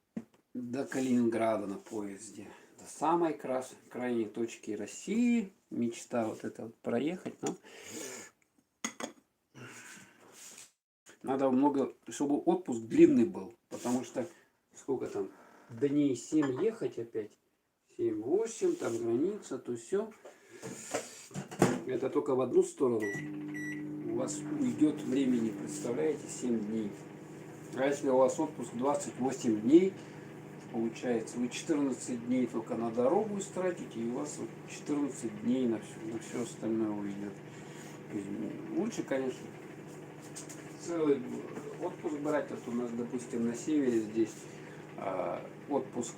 До Калининграда на поезде. До самой крайней точки России. Мечта вот это вот проехать. Но надо много, чтобы отпуск длинный был. Потому что сколько там? Дней 7 ехать опять. 7-8, там граница, то все. Это только в одну сторону. У вас уйдет времени, представляете, 7 дней. А если у вас отпуск 28 дней, получается, вы 14 дней только на дорогу истратите, и у вас 14 дней на все остальное уйдет. Лучше, конечно, целый отпуск брать. Вот у нас, допустим, на севере здесь отпуск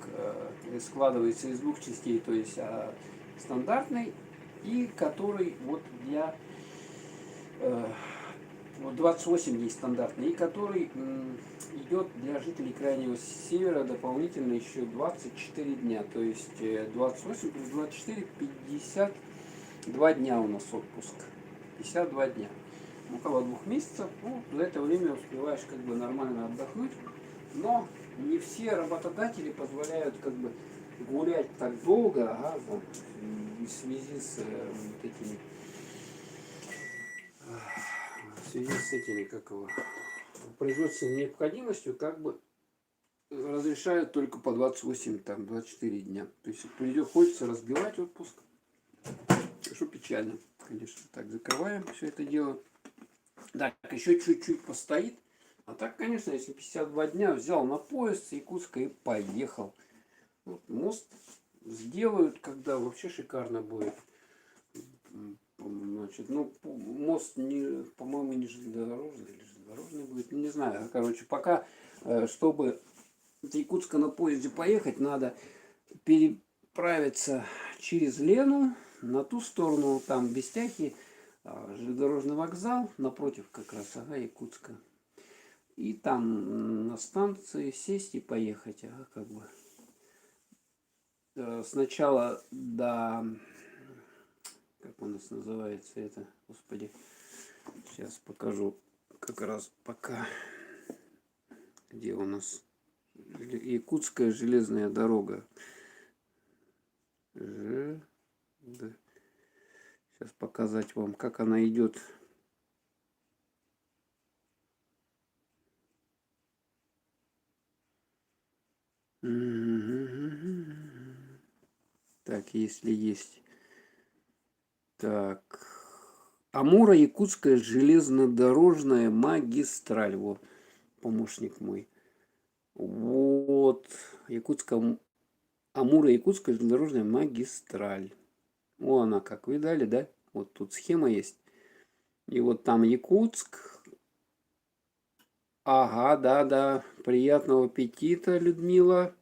складывается из двух частей, то есть стандартный и который вот для 28 дней стандартный, и который идет для жителей Крайнего Севера дополнительно еще 24 дня. То есть 28 плюс 24, 52 дня у нас отпуск. 52 дня. Около 2 месяцев. Ну, за это время успеваешь как бы нормально отдохнуть. Но не все работодатели позволяют как бы гулять так долго, в связи с этими как его, производственной необходимостью, как бы разрешают только по 28, там, 24 дня. То есть хочется разбивать отпуск, что печально, конечно. Так, закрываем все это дело. Так, еще чуть-чуть постоит. А так, конечно, если 52 дня взял на поезд с Якутска и поехал. Вот, мост сделают, когда вообще шикарно будет. Значит, ну, мост, не, по-моему, не железнодорожный или железнодорожный будет, не знаю. Короче, пока, чтобы от Якутска на поезде поехать, надо переправиться через Лену на ту сторону, там Бестяхи, железнодорожный вокзал, напротив как раз, Якутска. И там на станции сесть и поехать, как бы. Сначала до... Как у нас называется это, господи, сейчас покажу, как раз пока, где у нас Якутская железная дорога. Сейчас показать вам, как она идет. Так, если есть. Так. Амуро-Якутская железнодорожная магистраль. Вот, помощник мой. Вот. Амуро-Якутская железнодорожная магистраль. О, она как, видали, да? Вот тут схема есть. И вот там Якутск. Ага, да. Приятного аппетита, Людмила.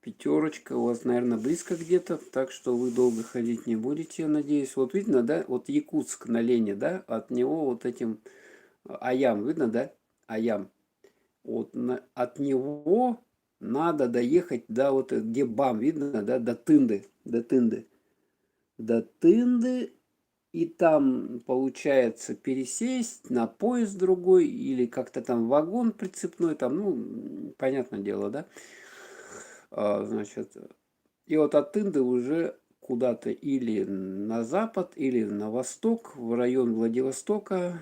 5, у вас, наверное, близко где-то, так что вы долго ходить не будете, я надеюсь. Вот видно, да? Вот Якутск на Лене, да? От него вот этим Аям, видно, да? Аям. Вот от него надо доехать до вот где БАМ, видно, да? До Тынды. До Тынды. И там, получается, пересесть на поезд другой или как-то там вагон прицепной, там, ну, понятное дело, да? Значит, и вот от Тынды уже куда-то или на запад, или на восток, в район Владивостока.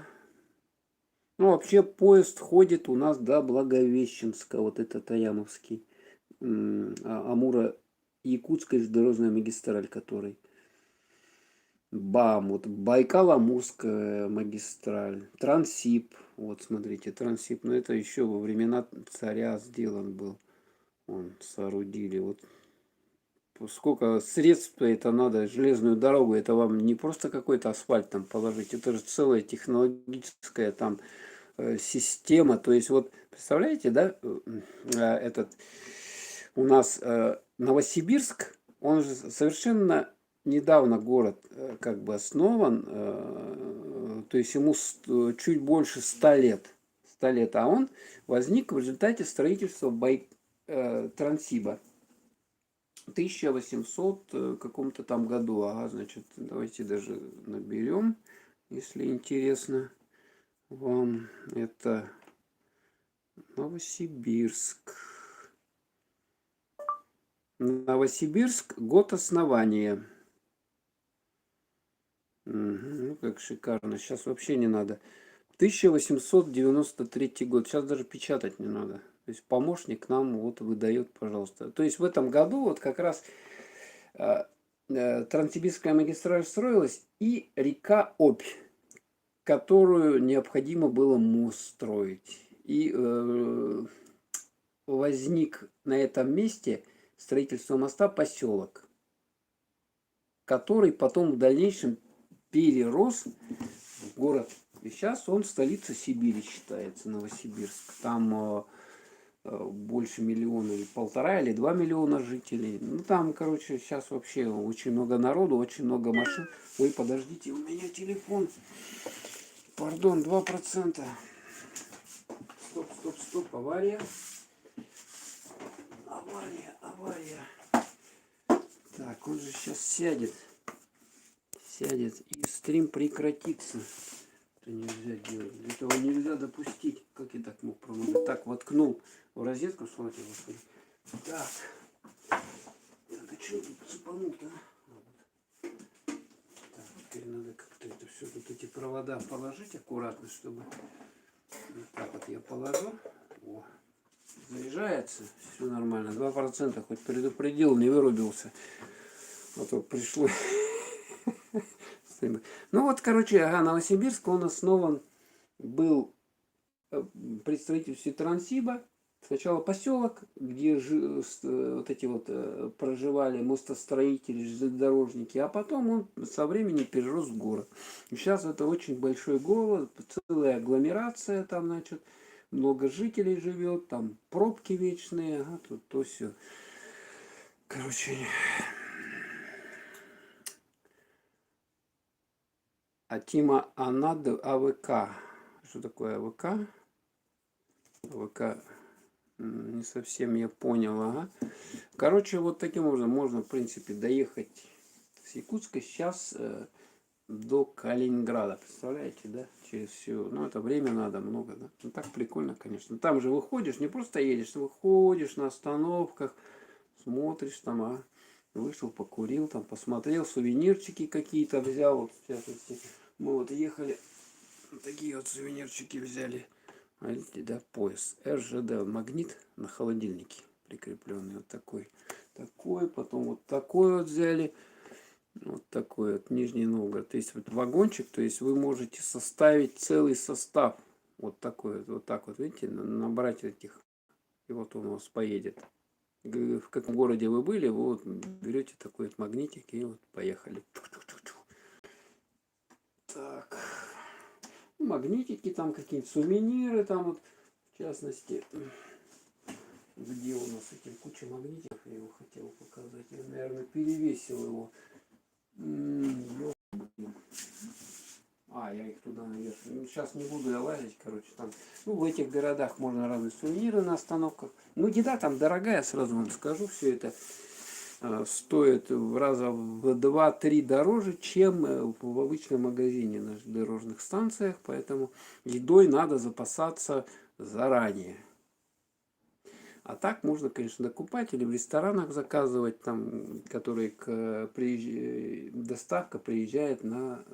Ну, вообще поезд ходит у нас до Благовещенска, вот этот Аямовский, Амуро-Якутская железнодорожная магистраль, который. БАМ, вот Байкало-Амурская магистраль, Трансип, вот смотрите, Трансип, но это еще во времена царя сделан был. Он соорудили. Вот сколько средств это надо, железную дорогу, это вам не просто какой-то асфальт там положить, это же целая технологическая там система. То есть вот представляете, да, этот у нас Новосибирск, он же совершенно недавно город как бы основан, то есть ему чуть больше 100 лет. 100 лет, а он возник в результате строительства Трансиба. 1800 каком-то там году. Ага, значит, давайте даже наберем, если интересно вам. Это Новосибирск. Новосибирск, год основания. Ну, как шикарно. Сейчас вообще не надо. 1893 год. Сейчас даже печатать не надо. То есть помощник нам вот выдает, пожалуйста. То есть в этом году вот как раз Транссибирская магистраль строилась и река Обь, которую необходимо было мост строить. И возник на этом месте строительство моста поселок, который потом в дальнейшем перерос в город. И сейчас он столица Сибири считается, Новосибирск. Там больше миллиона или 1,5 или 2 миллиона жителей. Ну там, короче, сейчас вообще очень много народу, очень много машин. Ой, подождите, у меня телефон. Пардон, 2%. Стоп, авария. Авария. Так, он же сейчас сядет. И стрим прекратится. Это нельзя делать. Этого нельзя допустить. Как я так мог промазать? Так, воткнул в розетку, смотрите, господи. Так, а что тут цепанул-то? Так, теперь надо как-то это все, тут эти провода положить аккуратно, чтобы... Вот так вот я положу. О, заряжается, все нормально. 2%, хоть предупредил, не вырубился. А то пришлось... Ну вот, короче, Новосибирск, он основан был при строительстве Транссиба. Сначала поселок, где вот эти вот проживали мостостроители, железнодорожники, а потом он со временем перерос в город. И сейчас это очень большой город, целая агломерация, там, значит, много жителей живет, там пробки вечные, ага, тут то все. Короче, Атима Анад АВК. Что такое АВК? АВК не совсем я понял, ага. Короче, вот таким образом можно, в принципе, доехать с Якутска сейчас до Калининграда. Представляете, да? Через все. Ну, это время надо много, да? Ну, так прикольно, конечно. Там же выходишь, не просто едешь, выходишь на остановках, смотришь там, вышел, покурил, там, посмотрел, сувенирчики какие-то взял. Вот, в частности, мы вот ехали, такие вот сувенирчики взяли. Видите, да, пояс РЖД, магнит на холодильнике прикрепленный, вот такой, потом вот такой вот взяли, вот такой вот Нижний Новгород. Есть вот вагончик, то есть вы можете составить целый состав, вот такой вот так вот, видите, набрать этих, и вот он у вас поедет. В каком городе вы были, вы вот берете такой вот магнитик и вот поехали. Так. Магнитики, там какие-то сувениры, там вот, в частности, где у нас эти куча магнитиков, я его хотел показать, я, наверное, перевесил его. Я их туда наверх. Сейчас не буду я лазить, короче, там, ну, в этих городах можно разные сувениры на остановках. Ну, еда там дорогая, сразу вам скажу, все это стоит в раза в 2-3 дороже, чем в обычном магазине на дорожных станциях, поэтому едой надо запасаться заранее. А так можно, конечно, докупать или в ресторанах заказывать, там, которые доставка приезжает на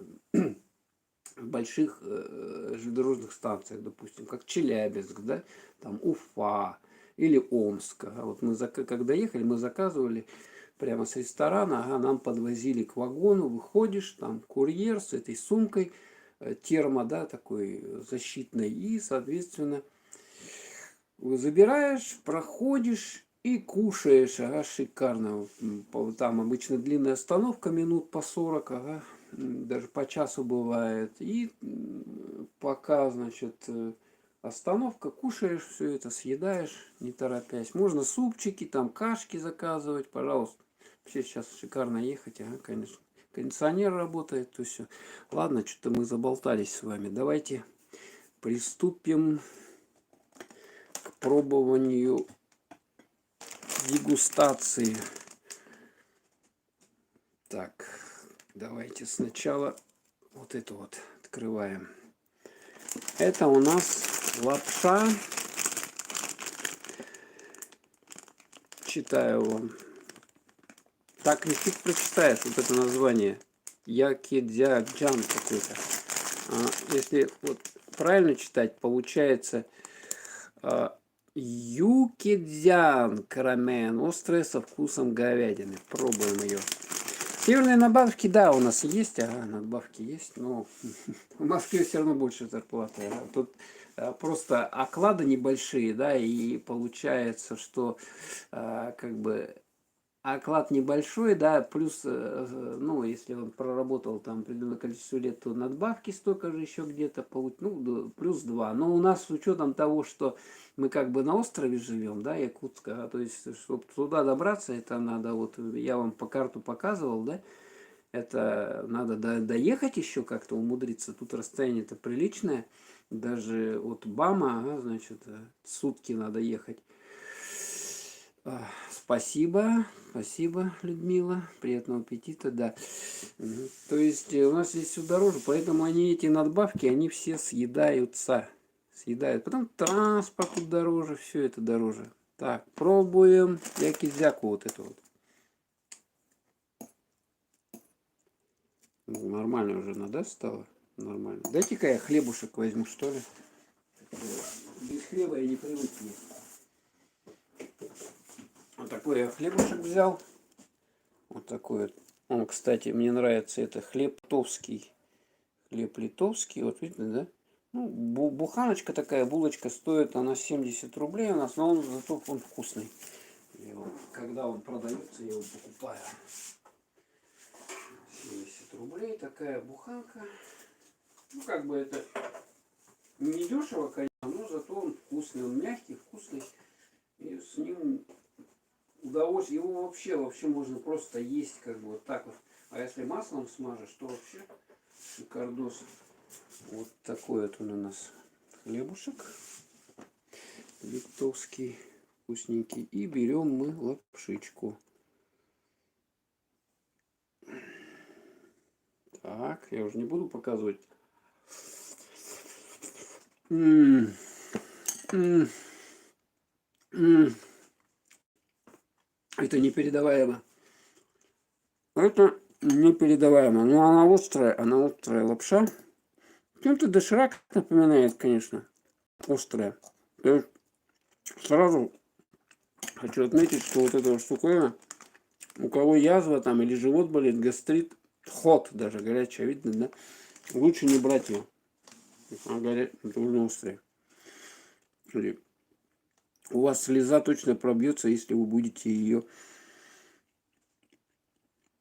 больших железнодорожных станциях, допустим, как Челябинск, да, там Уфа или Омск. Вот мы когда ехали, мы заказывали прямо с ресторана, нам подвозили к вагону, выходишь, там курьер с этой сумкой, термо, да, такой защитной, и, соответственно, забираешь, проходишь и кушаешь, шикарно. Там обычно длинная остановка, минут по 40, даже по часу бывает. И пока, значит, остановка, кушаешь все это, съедаешь, не торопясь. Можно супчики, там кашки заказывать, пожалуйста. Вообще сейчас шикарно ехать, конечно. Кондиционер работает, то все. Ладно, что-то мы заболтались с вами. Давайте приступим к пробованию дегустации Так, давайте сначала вот это вот открываем. Это у нас лапша. Читаю вам. Так не фиг прочитаешь вот это название. Якидзяджан какой-то. Если вот правильно читать, получается юкидзян карамен, острая со вкусом говядины. Пробуем ее. Северные надбавки, да, у нас есть, надбавки есть, но в Москве все равно больше зарплаты. Тут просто оклады небольшие, да, и получается, что как бы оклад небольшой, да, плюс, ну, если он проработал там определенное количество лет, то надбавки столько же еще где-то, ну, плюс 2. Но у нас с учетом того, что мы как бы на острове живем, да, Якутска, то есть, чтобы туда добраться, это надо, вот, я вам по карту показывал, да, это надо доехать еще как-то умудриться, тут расстояние-то приличное, даже от Бама, значит, сутки надо ехать. Спасибо, спасибо, Людмила. Приятного аппетита, да. То есть у нас здесь все дороже, поэтому они эти надбавки, они все съедаются. Съедают. Потом транспорт тут дороже, все это дороже. Так, пробуем якидзяку вот эту вот. Нормально уже надо стало? Нормально. Дайте-ка я хлебушек возьму, что ли. Без хлеба я не привык есть. Вот такой я хлебушек взял. Вот такой вот. Он, кстати, мне нравится, это хлеб литовский. Хлеб литовский, вот видно, да? Ну, буханочка такая, булочка стоит, она 70 рублей у нас, но он зато он вкусный. Когда он продается, я его покупаю. 70 рублей такая буханка. Ну, как бы это не дешево, конечно, но зато он вкусный, он мягкий, вкусный. И с ним удовольствие, его вообще можно просто есть как бы вот так вот. А если маслом смажешь, то вообще шикардос. Вот такой вот он у нас хлебушек литовский, вкусненький. И берем мы лапшичку. Так, я уже не буду показывать. Это непередаваемо. Это непередаваемо. Но она острая лапша. Чем-то доширак напоминает, конечно. Острая. То есть сразу хочу отметить, что вот эта штуковина, у кого язва там или живот болит, гастрит, ход даже горячая, видно, да? Лучше не брать ее. Это уже острая. У вас слеза точно пробьется, если вы будете ее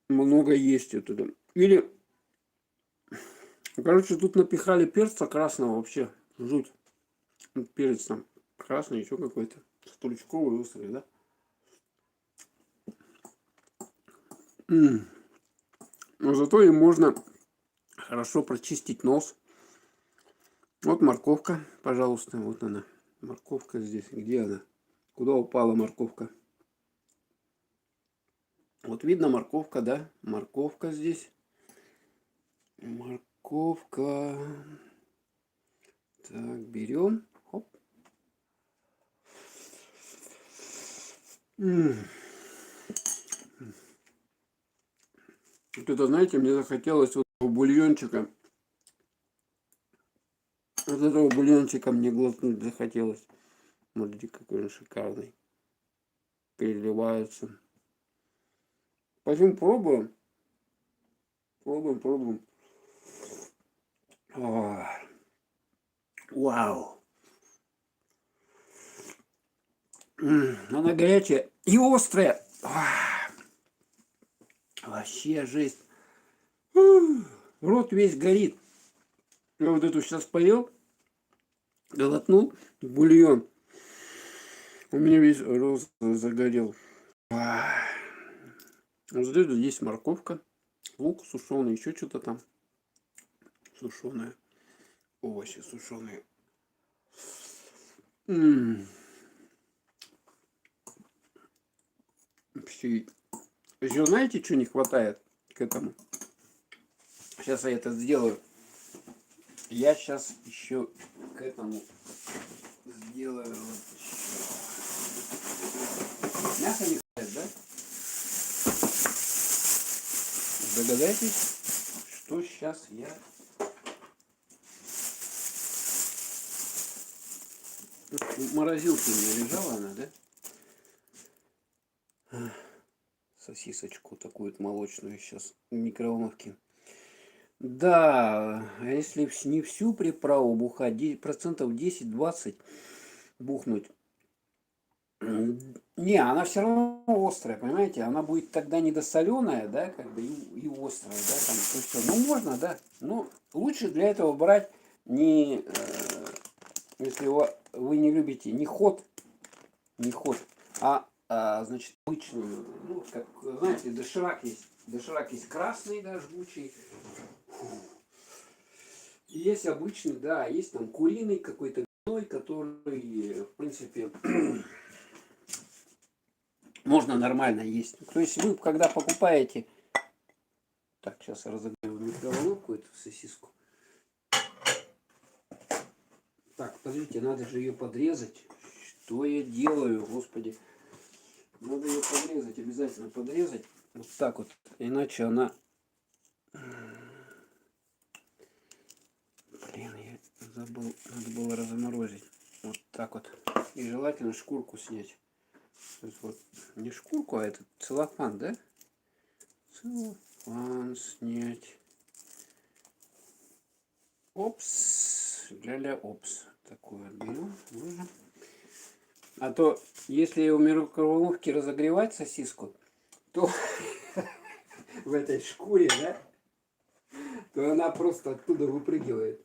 много есть оттуда. Или, короче, тут напихали перца красного вообще. Жуть. Перец там красный, еще какой-то. Стручковый, острый, да? Но зато им можно хорошо прочистить нос. Вот морковка, пожалуйста, вот она. Морковка здесь. Где она? Куда упала морковка? Вот видно морковка, да? Морковка здесь. Морковка. Так, берем. Хоп. Вот это, знаете, мне захотелось вот бульончика. Вот этого бульончика мне глотнуть захотелось. Смотрите, какой он шикарный. Переливается. Пойдем пробуем. Пробуем. Вау. Она горячая и острая. Вообще жесть. Рот весь горит. Я вот эту сейчас поел, глотнул бульон. У меня весь рот загорел. Вот здесь есть морковка, лук сушеный, еще что-то там сушеное, овощи сушеные. Вообще, еще знаете, что не хватает? к этому. Сейчас я это сделаю. Я сейчас еще к этому сделаю. Вот еще. Мясо не хватает, да? Догадайтесь, что сейчас я... В морозилке у меня лежала она, да? Сосисочку такую вот молочную сейчас в микроволновке. Да, если не всю приправу бухать, процентов 10-20 бухнуть. Не, она все равно острая, понимаете? Она будет тогда недосоленая, да, как бы и острая, да, там, то все. Ну, можно, да. Но лучше для этого брать не, если вы не любите не ход, значит, обычную, ну, как, знаете, доширак есть красный, да, жгучий. Есть обычный, да, есть там куриный какой-то, который, в принципе, можно нормально есть. То есть вы, когда покупаете... Так, сейчас я разогрею микроволновку, эту сосиску. Так, подождите, надо же ее подрезать. Что я делаю, господи. Надо ее подрезать, обязательно подрезать. Вот так вот, иначе она... Блин, я забыл, надо было разморозить. Вот так вот. И желательно шкурку снять. То есть вот не шкурку, а этот целлофан, да? Целлофан снять. Опс. Ля-ля, опс. Такое берем. Ложим. А то, если в микроволновке разогревать сосиску, то в этой шкуре, да, то она просто оттуда выпрыгивает.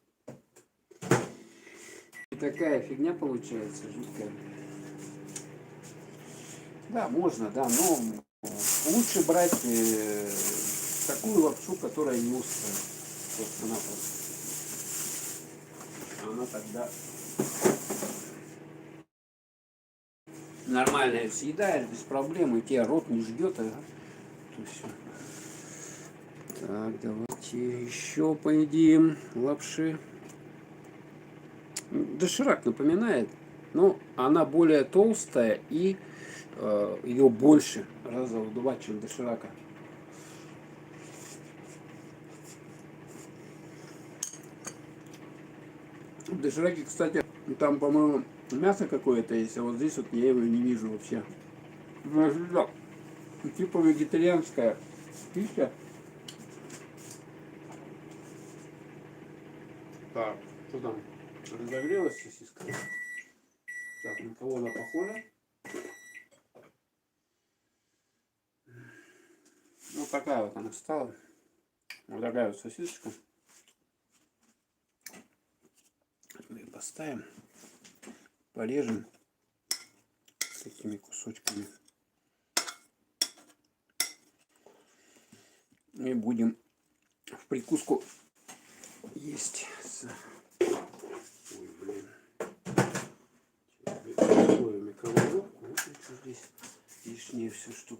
И такая фигня получается жуткая. Да, можно, да, но лучше брать такую лапшу, которая не острая. Просто-напросто. Она тогда нормально съедаешь без проблем, и тебя рот не ждет. Ага. Все. Так, давайте еще поедим лапши. Доширак напоминает, но она более толстая и ее больше раза в 2, чем доширака. В дошираке, кстати, там, по-моему, мясо какое-то есть, а вот здесь вот я его не вижу вообще. Типа вегетарианская пища. Так, что там? Разогрелась сосиска? Так, на кого она похожа? Вот такая вот она стала. Вот такая вот сосисочка. Мы ее поставим. Порежем такими кусочками. И будем в прикуску есть. Ой, блин. Открою микроволновку. Вот что здесь лишнее все, что...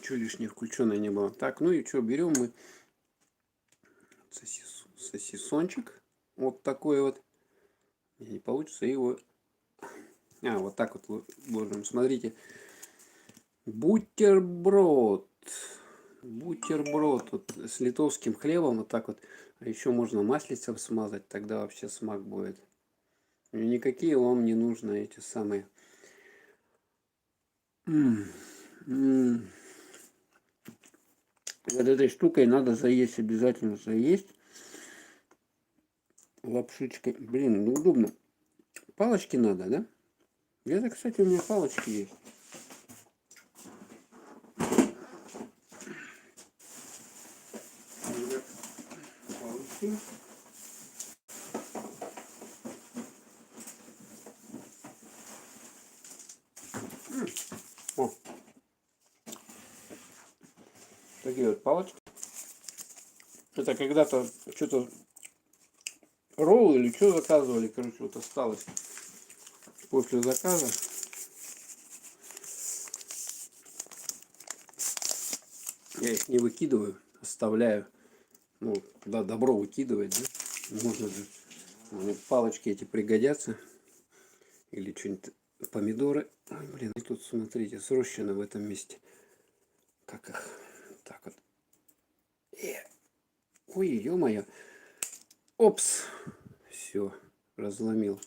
Что лишнее включенное не было. Так, ну и что, берем мы сосисончик. Вот такой вот. Не получится его... вот так вот ложим. Смотрите. Бутерброд. Бутерброд вот, с литовским хлебом. Вот так вот. А еще можно маслицем смазать. Тогда вообще смак будет. И никакие вам не нужны эти самые... Вот этой штукой надо заесть. Обязательно заесть. Лапшичкой. Блин, неудобно. Палочки надо, да? Где-то, кстати, у меня палочки есть. Палочки. О. Такие вот палочки. Это когда-то что-то роллы или что заказывали, короче, вот осталось после заказа. Я их не выкидываю, оставляю. Ну, да, добро выкидывать, да? Можно же. Палочки эти пригодятся. Или что-нибудь. Помидоры. Ой, блин, и тут, смотрите, срощено в этом месте. Как их? Так вот. Ой, ё-моё. Опс. Все, разломил.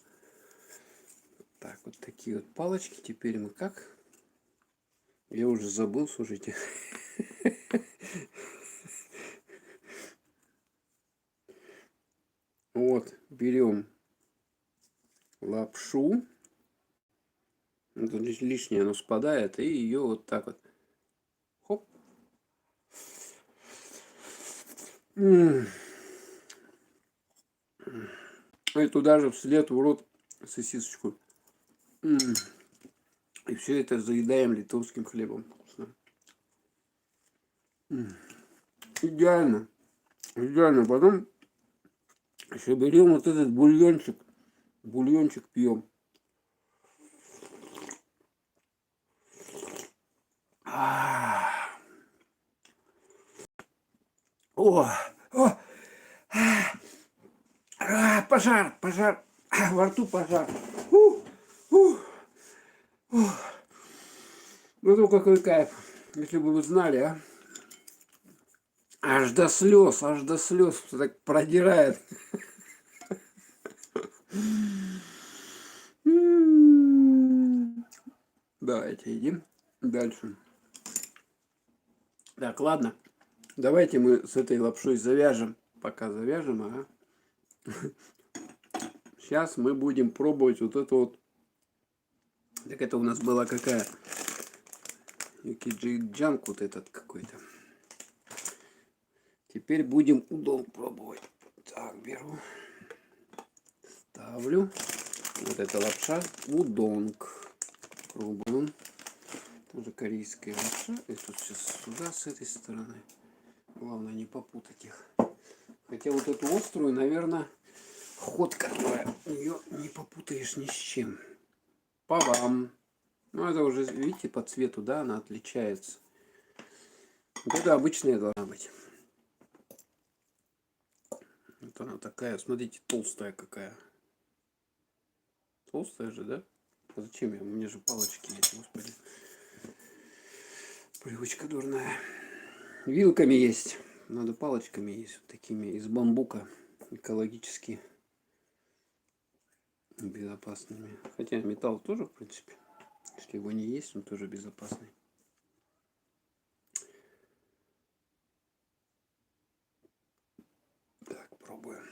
Так, вот такие вот палочки. Теперь мы как? Я уже забыл, слушайте. Вот, берем лапшу. Лишнее оно спадает. И ее вот так вот. Хоп. И туда же вслед в рот сосисочку. И все это заедаем литовским хлебом. Вкусно. Идеально. Идеально. Потом еще берем вот этот бульончик. Бульончик пьем. О, о, пожар, пожар, во рту пожар. Ну какой кайф, если бы вы знали, а. Аж до слез, так продирает. Давайте едим дальше. Так, ладно. Давайте мы с этой лапшой завяжем. Пока завяжем, ага. Сейчас мы будем пробовать вот это вот. Так это у нас была какая? Юкиджи-джанк вот этот какой-то. Теперь будем удон пробовать. Так, беру. Ставлю. Вот эта лапша. Удонг. Пробуем. Тоже корейская лапша. И тут сейчас сюда, с этой стороны. Главное не попутать их. Хотя вот эту острую, наверное, ход, которая ее не попутаешь ни с чем. По вам. Ну, это уже, видите, по цвету, да, она отличается. Вот это обычная должна быть. Вот она такая, смотрите, толстая какая. Толстая же, да? А зачем я? У меня же палочки есть, господи. Привычка дурная. Вилками есть. Надо палочками есть. Вот такими из бамбука. Экологически безопасными. Хотя металл тоже, в принципе. Если его не есть, он тоже безопасный. Так, пробуем.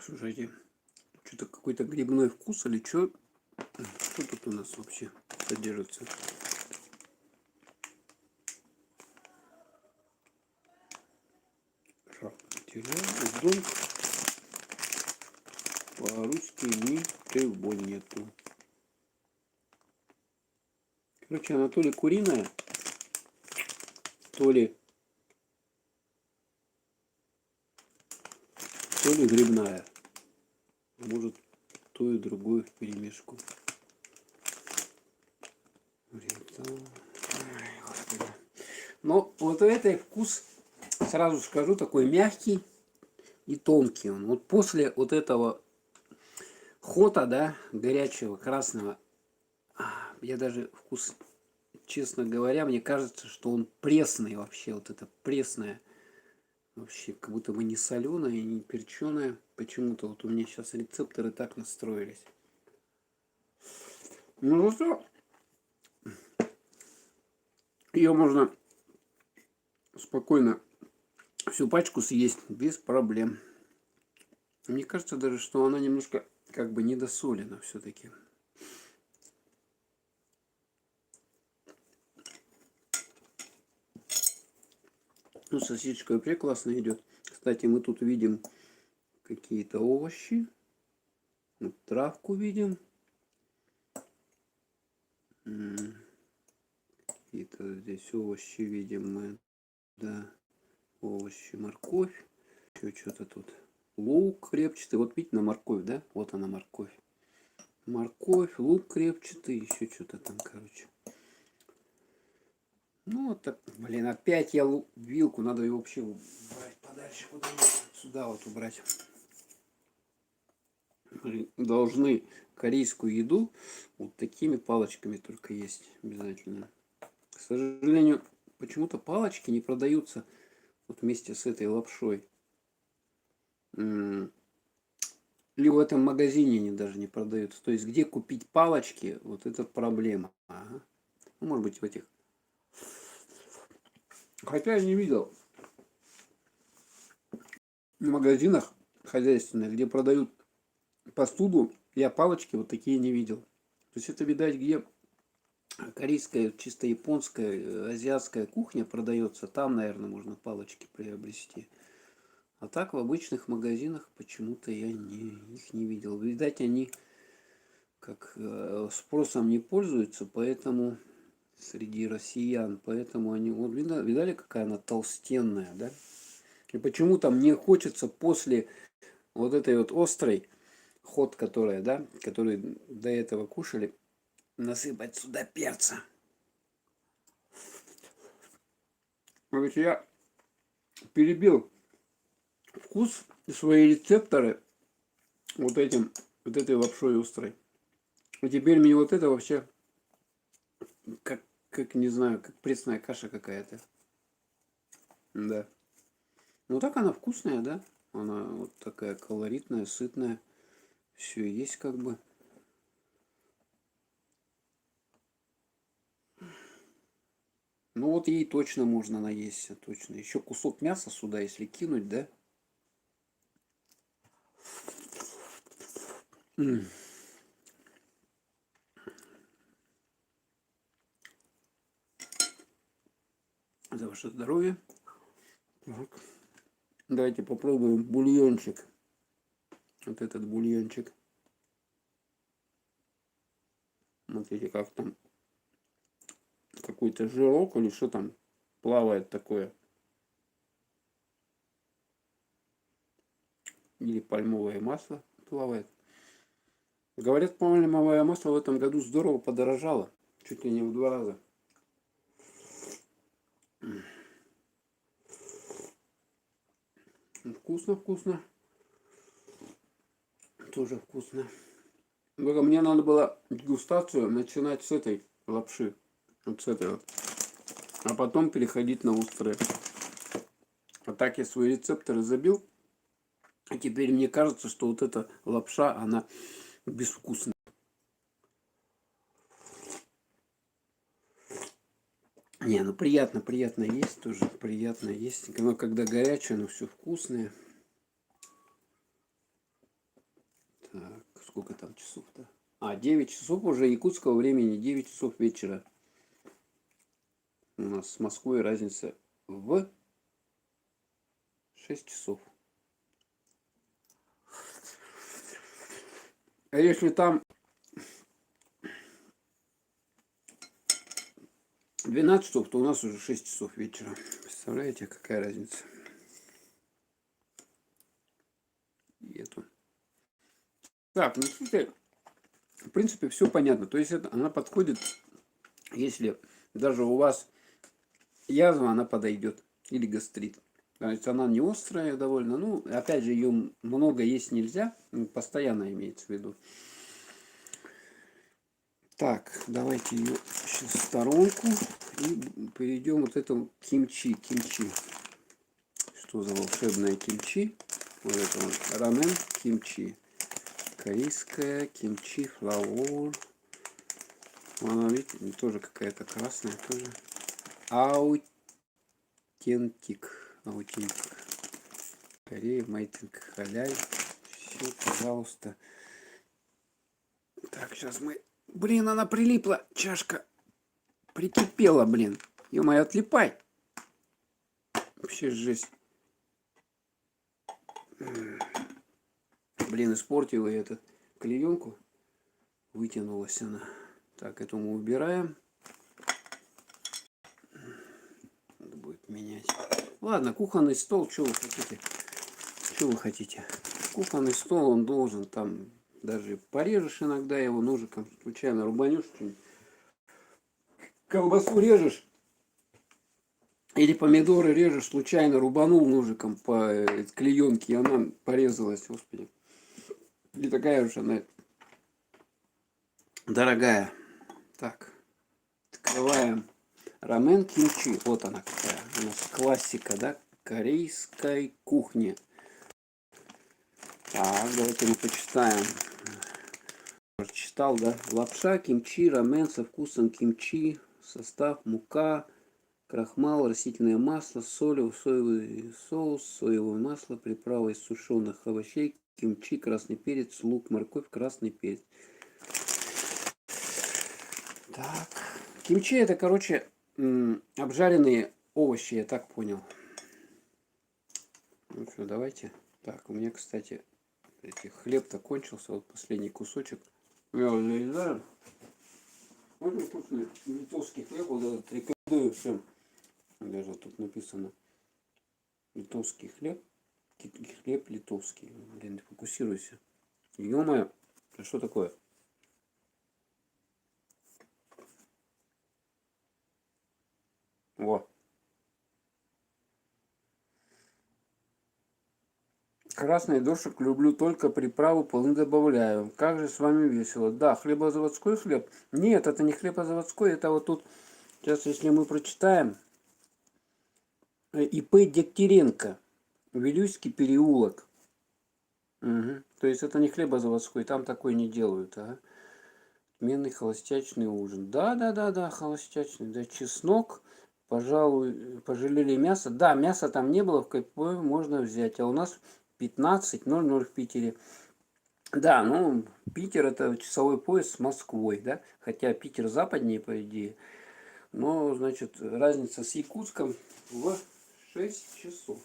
Слушайте, что-то какой-то грибной вкус или что? Что тут у нас вообще содержится? Удон. По-русски ничего нету. Короче, она то ли куриная, то ли грибная. Может, то и другое в перемешку. Но вот у этой вкус, сразу скажу, такой мягкий и тонкий. Он вот после вот этого хота, да, горячего, красного, я даже вкус, честно говоря, мне кажется, что он пресный вообще. Вот это пресное. Вообще, как будто бы не соленое, не перченое. Почему-то вот у меня сейчас рецепторы так настроились. Ну что, ее можно спокойно всю пачку съесть без проблем. Мне кажется даже, что она немножко как бы недосолена все-таки. Ну, сосисочка вообще классно идет. Кстати, мы тут видим какие-то овощи. Вот травку видим. Какие-то здесь овощи видим мы. Да, овощи, морковь. Еще что-то тут. Лук репчатый. Вот видите, на морковь, да? Вот она морковь. морковь, лук крепчатый, еще что-то там, короче. Ну вот так, блин, опять я вилку, надо ее вообще убрать подальше куда-нибудь. Сюда вот убрать. Должны корейскую еду вот такими палочками только есть обязательно. К сожалению, почему-то палочки не продаются вот вместе с этой лапшой. Или в этом магазине они даже не продаются. То есть где купить палочки, вот это проблема. Ага. Ну, может быть в этих. Хотя я не видел в магазинах хозяйственных, где продают посуду, я палочки вот такие не видел. То есть это, видать, где корейская, чисто японская, азиатская кухня продается, там, наверное, можно палочки приобрести. А так в обычных магазинах почему-то я их не видел. Видать, они как спросом не пользуются, поэтому среди россиян, поэтому они, вот видали, какая она толстенная, да? И почему-то мне хочется после вот этой вот острой ход, которая, да, который до этого кушали, насыпать сюда перца. Короче, я перебил вкус и свои рецепторы вот этой лапшой острой. И теперь мне вот это вообще как не знаю, как пресная каша какая-то. Да. Ну так она вкусная, да? Она вот такая колоритная, сытная. Все есть как бы. Ну вот ей точно можно наесться, точно. Еще кусок мяса сюда, если кинуть, да? За ваше здоровье. Так. Давайте попробуем бульончик. Вот этот бульончик. Смотрите, как там какой-то жирок или что там плавает такое. Или пальмовое масло плавает. Говорят, пальмовое масло в этом году здорово подорожало. Чуть ли не в 2 раза. Вкусно, вкусно. Тоже вкусно. Только мне надо было дегустацию начинать с этой лапши. Вот с этой вот. А потом переходить на острые. А так я свои рецепторы забил. И теперь мне кажется, что вот эта лапша, она безвкусная. Не, ну приятно есть тоже. Приятно есть. Но когда горячее, оно все вкусное. Так, сколько там часов-то? 9 часов уже якутского времени, 9 часов вечера. У нас с Москвой разница в 6 часов. А если там 12 часов, то у нас уже 6 часов вечера. Представляете, какая разница? И эту. Так, ну слушайте, в принципе, все понятно. То есть она подходит, если даже у вас язва, она подойдет. Или гастрит. То есть она не острая довольно. Ну, опять же, ее много есть нельзя. Постоянно имеется в виду. Так, давайте ее сейчас в сторонку. И перейдем вот этому кимчи. Что за волшебное кимчи? Вот это вот рамен кимчи. Корейская кимчи флаур. Она, видите, тоже какая-то красная тоже. Аутентик. Корея, мейтинг халяль. Все, пожалуйста. Так, сейчас мы... Блин, она прилипла. Чашка прикипела, блин. Ё-моё, отлипай. Вообще жесть. Блин, испортила я эту клеенку. Вытянулась она. Так, эту мы убираем. Надо будет менять. Ладно, кухонный стол, что вы хотите? Кухонный стол, он должен там даже порежешь иногда его ножиком, случайно рубанешь что-нибудь. Колбасу режешь, или помидоры режешь, случайно рубанул ножиком по клеенке, и она порезалась, господи. И такая уж она дорогая. Так, открываем рамен кимчи. Вот она какая. У нас классика, да, корейской кухни. Так, давайте мы почитаем. Прочитал, да? Лапша, кимчи, рамен со вкусом кимчи. Состав: мука, крахмал, растительное масло, соль, соевый соус, соевое масло, приправа из сушеных овощей, кимчи, красный перец, лук, морковь, красный перец. Так. Кимчи это, короче, обжаренные овощи, я так понял. Ну что, давайте. Так, у меня, кстати, хлеб-то кончился, вот последний кусочек. Я вот нарезаю. Очень вкусный литовский хлеб, вот этот рекомендую всем. Даже тут написано литовский хлеб. Хлеб литовский. Блин, фокусируйся. Ё-моё, это что такое? Во. Красный дошик люблю, только приправу полны добавляю. Как же с вами весело. Да, хлебозаводской хлеб. Нет, это не хлебозаводской, это вот тут. Сейчас, если мы прочитаем. ИП Дегтяренко. Вилюйский переулок. Угу. То есть это не хлебозаводской, там такой не делают. Ага. Отменный холостячный ужин. Да, холостячный. Да, чеснок. Пожалуй, пожалели мясо. Да, мяса там не было, в КП можно взять. А у нас 15:00 в Питере. Да, ну, Питер это часовой пояс с Москвой, да? Хотя Питер западнее, по идее. Но, значит, разница с Якутском в 6 часов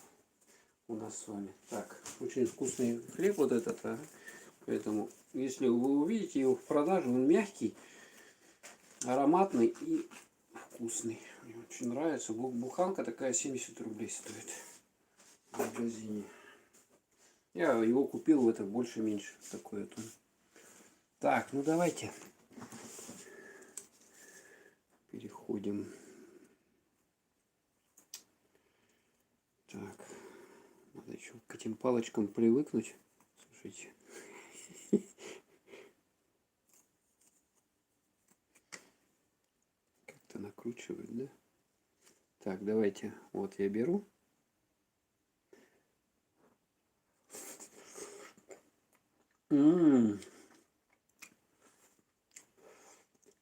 у нас с вами. Так, очень вкусный хлеб вот этот. А? Поэтому, если вы увидите его в продаже, он мягкий, ароматный и вкусный. Мне очень нравится. Буханка такая 70 рублей стоит в магазине. Я его купил в это больше-меньше. Такой вот он. Так, ну давайте переходим. Так, надо еще к этим палочкам привыкнуть. Слушайте. Как-то накручивает, да? Так, давайте. Вот я беру. Ну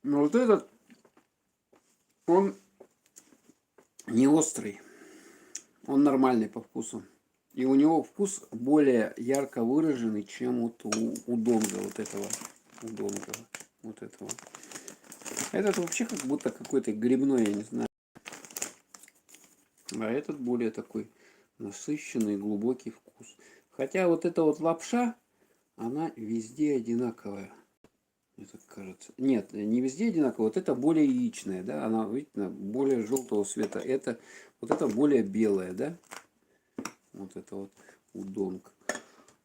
вот этот, он не острый, он нормальный по вкусу. И у него вкус более ярко выраженный, чем вот у Донга вот этого. У Донга вот этого. Этот вообще как будто какой-то грибной, я не знаю. А этот более такой насыщенный, глубокий вкус. Хотя вот эта вот лапша, она везде одинаковая. Мне так кажется. Нет, не везде одинаково. Вот это более яичная, да, она, видите, более желтого цвета. Это, вот это более белая, да. Вот это вот удонг.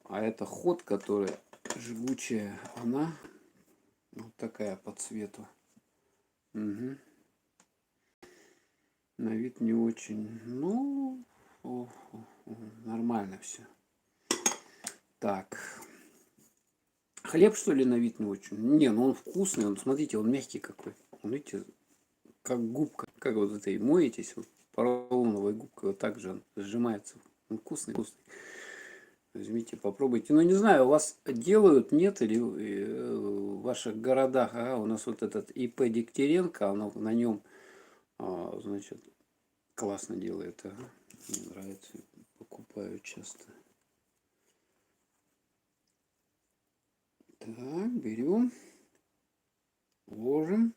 А это ход, которая жгучая, она вот такая по цвету. Угу. На вид не очень. Ну, нормально все. Так. Хлеб, что ли, на вид не очень? Не, ну он вкусный, он, смотрите, он мягкий какой. Он, видите, как губка. Как вот этой моетесь, вот, поролоновой губкой, вот так же он сжимается. Он вкусный, вкусный. Возьмите, попробуйте. Ну, не знаю, у вас делают, нет, или в ваших городах. Ага, у нас вот этот ИП Дегтяренко, оно, на нем, значит, классно делает. Ага. Мне нравится, покупаю часто. Так, берем, ложим.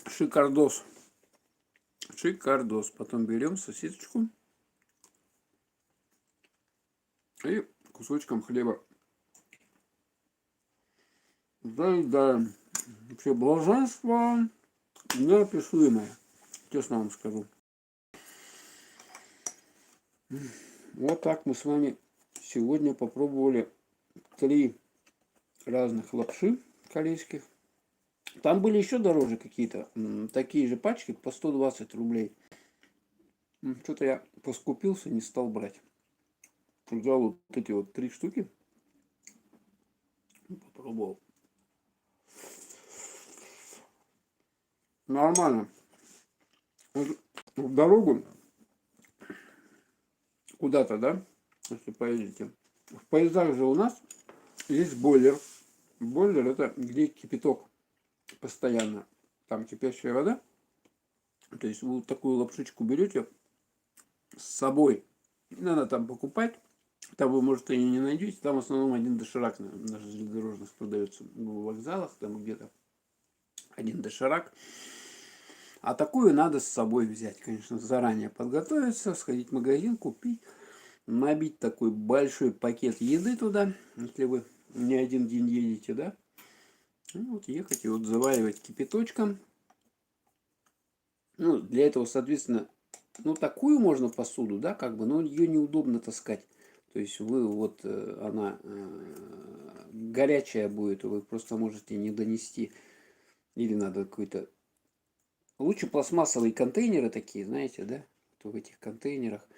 Шикардос. Шикардос. Потом берем сосисочку и кусочком хлеба Заедаем. Вообще блаженство неописуемое, честно вам скажу. Вот так мы с вами сегодня попробовали 3 разных лапши корейских. Там были еще дороже какие-то, такие же пачки по 120 рублей. Что-то я поскупился, не стал брать. Взял вот эти вот 3 штуки. Попробовал. Нормально. В дорогу куда-то, да, если поедете. В поездах же у нас есть бойлер. Бойлер — это где кипяток постоянно. Там кипящая вода. То есть вы вот такую лапшичку берете с собой. Не надо там покупать. Там вы, может, и не найдете. Там в основном один доширак на железнодорожных продается. В вокзалах там где-то один доширак. А такую надо с собой взять, конечно, заранее подготовиться, сходить в магазин, купить, набить такой большой пакет еды туда, если вы не один день едете, да. И вот ехать и вот заваривать кипяточком. Ну, для этого, соответственно, ну, такую можно посуду, да, как бы, но ее неудобно таскать. То есть вы вот, она горячая будет, вы просто можете не донести. Или надо какой-то... Лучше пластмассовые контейнеры такие, знаете, да? То в этих контейнерах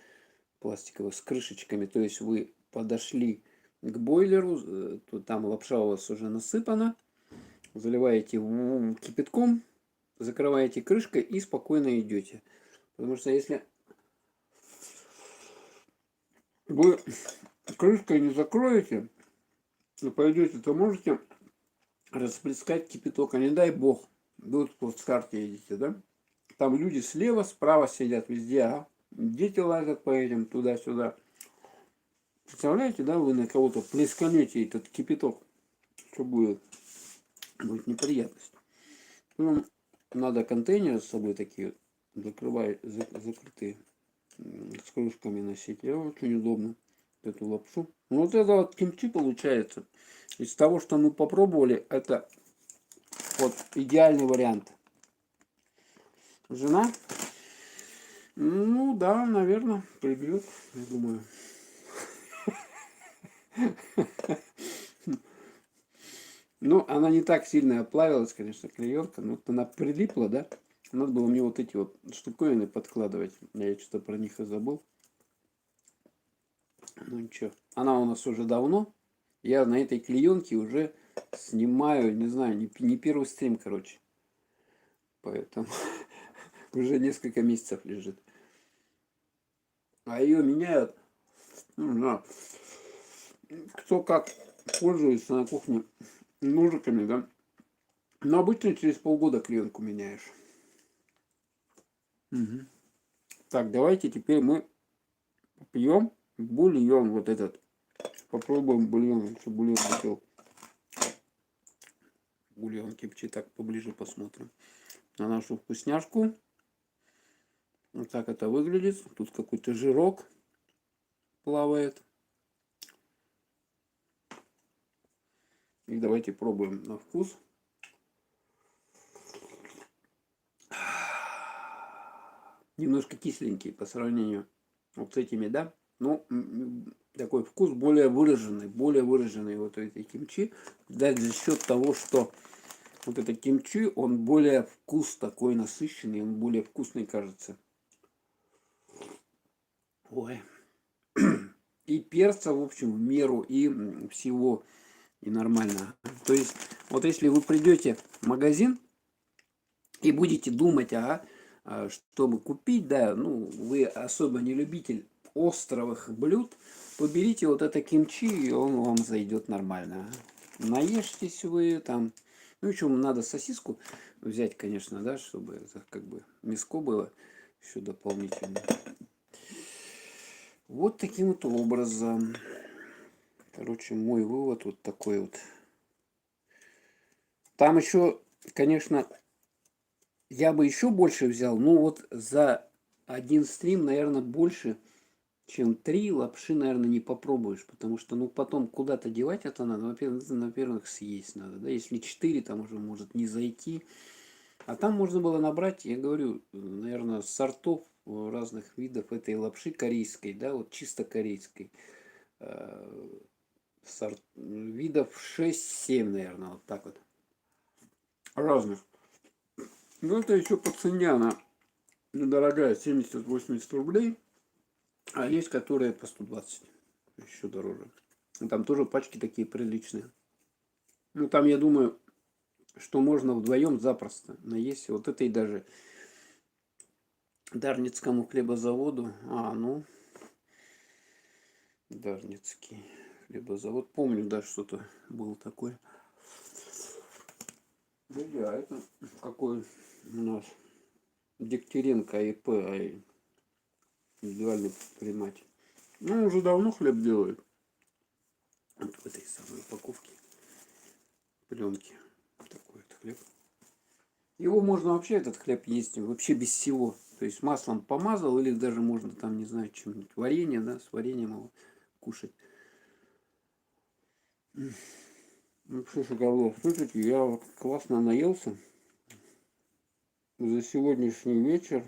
пластиковых с крышечками. То есть вы подошли к бойлеру, то там лапша у вас уже насыпана. Заливаете кипятком, закрываете крышкой и спокойно идете. Потому что если вы крышкой не закроете и пойдете, то можете расплескать кипяток. А не дай бог, вы вот в плацкарте едете, да? Там люди слева, справа сидят везде, а дети лазят по этим туда-сюда. Представляете, да, вы на кого-то плесканете этот кипяток, что будет? Будет неприятность. Ну, надо контейнеры с собой такие закрытые, с крышками носить. И очень удобно эту лапшу. Ну, вот это вот кимчи получается. Из того, что мы попробовали, это вот идеальный вариант. Жена, ну да, наверное, прибьет, я думаю. Ну, она не так сильно оплавилась, конечно, клеенка, но вот она прилипла, да? Надо было мне вот эти вот штуковины подкладывать. Я что-то про них и забыл. Ну ничего. Она у нас уже давно. Я на этой клеенке уже снимаю, не знаю, не первый стрим, короче. Поэтому уже несколько месяцев лежит. А ее меняют, ну, не знаю, кто как пользуется на кухне ножиками, да? Но обычно через полгода клеенку меняешь. Угу. Так, давайте теперь мы пьем бульон вот этот. Попробуем бульон, чтобы бульон хотел. Бульон кипчи, так поближе посмотрим на нашу вкусняшку. Вот так это выглядит. Тут какой-то жирок плавает. И давайте пробуем на вкус. Немножко кисленький по сравнению вот с этими, да? Но такой вкус более выраженный вот этой кимчи. Да, за счет того, что вот это кимчи, он более вкус такой насыщенный, он более вкусный кажется. Ой. И перца, в общем, в меру, и всего, и нормально. То есть, вот если вы придете в магазин и будете думать, чтобы купить, да, ну, вы особо не любитель островых блюд, поберите вот это кимчи, и он вам зайдет нормально. Наешьтесь вы там. Ну, еще надо сосиску взять, конечно, да, чтобы это как бы мяско было еще дополнительно. Вот таким вот образом. Короче, мой вывод вот такой вот. Там еще, конечно, я бы еще больше взял. Ну вот за один стрим, наверное, больше чем 3 лапши, наверное, не попробуешь, потому что, ну, потом куда-то девать это надо. Во-первых, съесть надо, да, если 4, там уже может не зайти. А там можно было набрать, я говорю, наверное, сортов разных видов этой лапши корейской, да, вот чисто корейской. Видов 6-7, наверное, вот так вот. Разных. Ну, это еще по цене она недорогая, 70-80 рублей. А есть, которые по 120, еще дороже. Там тоже пачки такие приличные. Ну, там, я думаю, что можно вдвоем запросто наесть. Вот этой даже Дарницкому хлебозаводу. Ну, Дарницкий хлебозавод. Помню, да, что-то было такое. Да, это какой у нас Дегтяренко ИП, индивидуальный предприниматель. Ну, уже давно хлеб делает. Вот в этой самой упаковке пленки. Такой вот хлеб. Его можно вообще, этот хлеб, есть вообще без всего. То есть маслом помазал, или даже можно там, не знаю, чем-нибудь, варенье, да, с вареньем его кушать. Ну что, шоколад, слушайте, я вот классно наелся за сегодняшний вечер.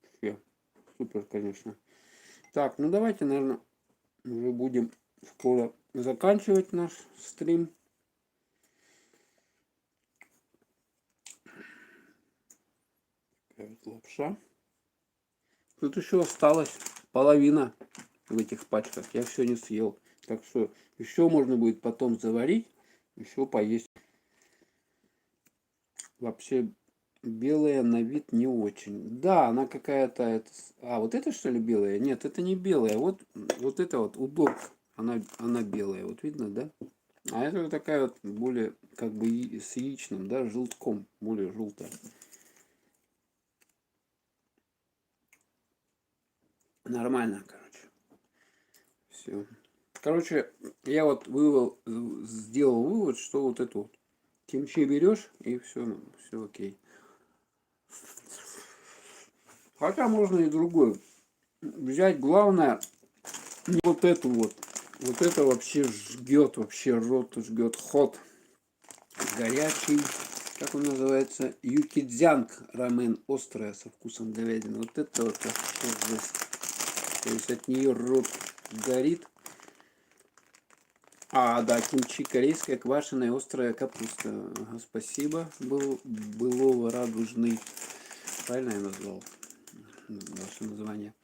Вообще супер, конечно. Так, ну давайте, наверное, уже будем скоро заканчивать наш стрим. Такая вот лапша. Тут еще осталось половина в этих пачках. Я все не съел. Так что еще можно будет потом заварить, еще поесть. Вообще белая на вид не очень. Да, она какая-то... вот это что ли белая? Нет, это не белая. Вот это вот удобка. Она белая. Вот видно, да? А это такая вот более как бы с яичным, да, желтком. Более желтая. Нормально, короче. Все. Короче, я вот сделал вывод, что вот эту вот кимчи берешь, и все окей. Хотя можно и другой взять. Главное, не вот эту вот. Вот это вообще жгет, вообще рот жгет. Хот горячий. Как он называется? Юкидзянг рамен, острая, со вкусом говядины. Вот это вот вообще жесть. То есть от нее рот горит. Да, кимчи, корейская квашеная острая капуста. Ага, спасибо. Былого радужный. Правильно я назвал ваше название?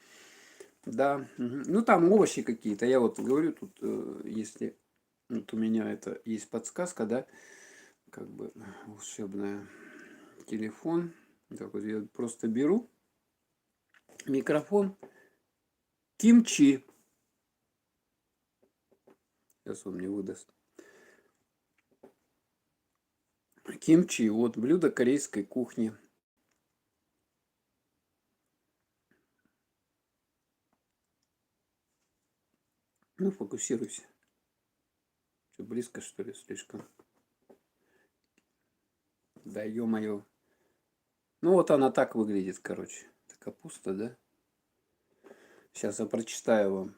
Да. Угу. Ну, там овощи какие-то. Я вот говорю, тут, если вот у меня это есть подсказка, да, как бы волшебная. Телефон. Так вот, я просто беру микрофон. Кимчи. Сейчас он мне выдаст. Кимчи. Вот блюдо корейской кухни. Ну, фокусируйся. Что, близко, что ли, слишком? Да, ё-моё. Ну, вот она так выглядит, короче. Это капуста, да? Сейчас я прочитаю вам.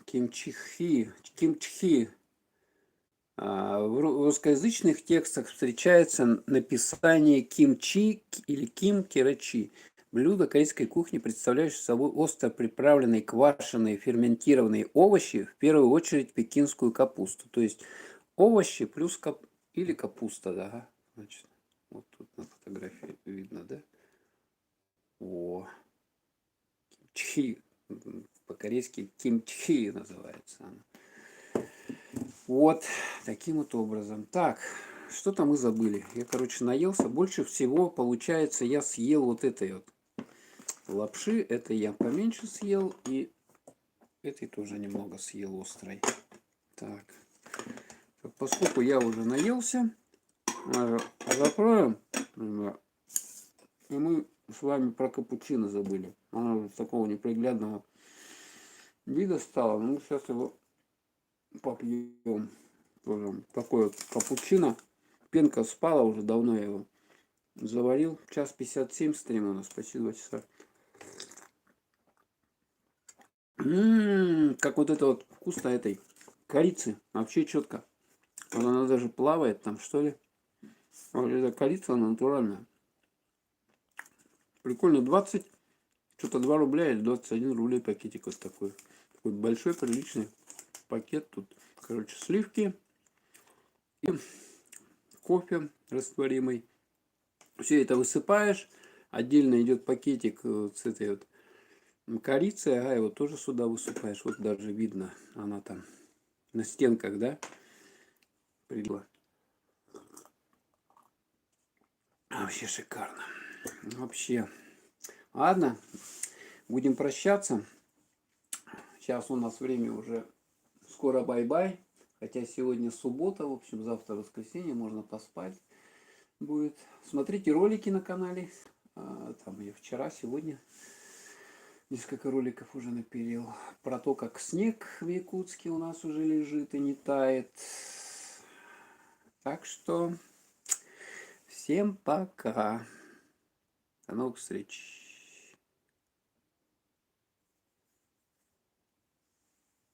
Кимчихи. Кимчхи. В русскоязычных текстах встречается написание кимчи или ким-кирачи. Блюдо корейской кухни, представляющее собой остро приправленные квашеные ферментированные овощи, в первую очередь пекинскую капусту. То есть овощи плюс или капуста, да. Значит, вот тут на фотографии видно, да? О, кимчи. По-корейски кимчи называется она. Вот таким вот образом. Так, что-то мы забыли. Я, короче, наелся. Больше всего, получается, я съел вот этой вот лапши. Это я поменьше съел. И этой тоже немного съел острой. Так. Поскольку я уже наелся, закроем. И мы с вами про капучино забыли. Она уже такого неприглядного вида стала. Ну, сейчас его попьем. Тоже такой вот капучино. Пенка спала уже давно, я его заварил. Час 57 стрим у нас, почти 2 часа. Как вот это вот вкусно этой корицы. Вообще четко. Вот она даже плавает там, что ли. Вот эта корица, она натуральная. Прикольно, 20, что-то 2 рубля или 21 рублей пакетик вот такой. Такой большой, приличный пакет. Тут, короче, сливки и кофе растворимый. Все это высыпаешь. Отдельно идет пакетик с этой вот корицей. Ага, его тоже сюда высыпаешь. Вот даже видно, она там на стенках, да? Прилила. Вообще шикарно. Вообще. Ладно, будем прощаться. Сейчас у нас время уже скоро бай-бай. Хотя сегодня суббота, в общем, завтра воскресенье, можно поспать будет. Смотрите ролики на канале. Там я вчера, сегодня несколько роликов уже напилил. Про то, как снег в Якутске у нас уже лежит и не тает. Так что всем пока. До новых встреч.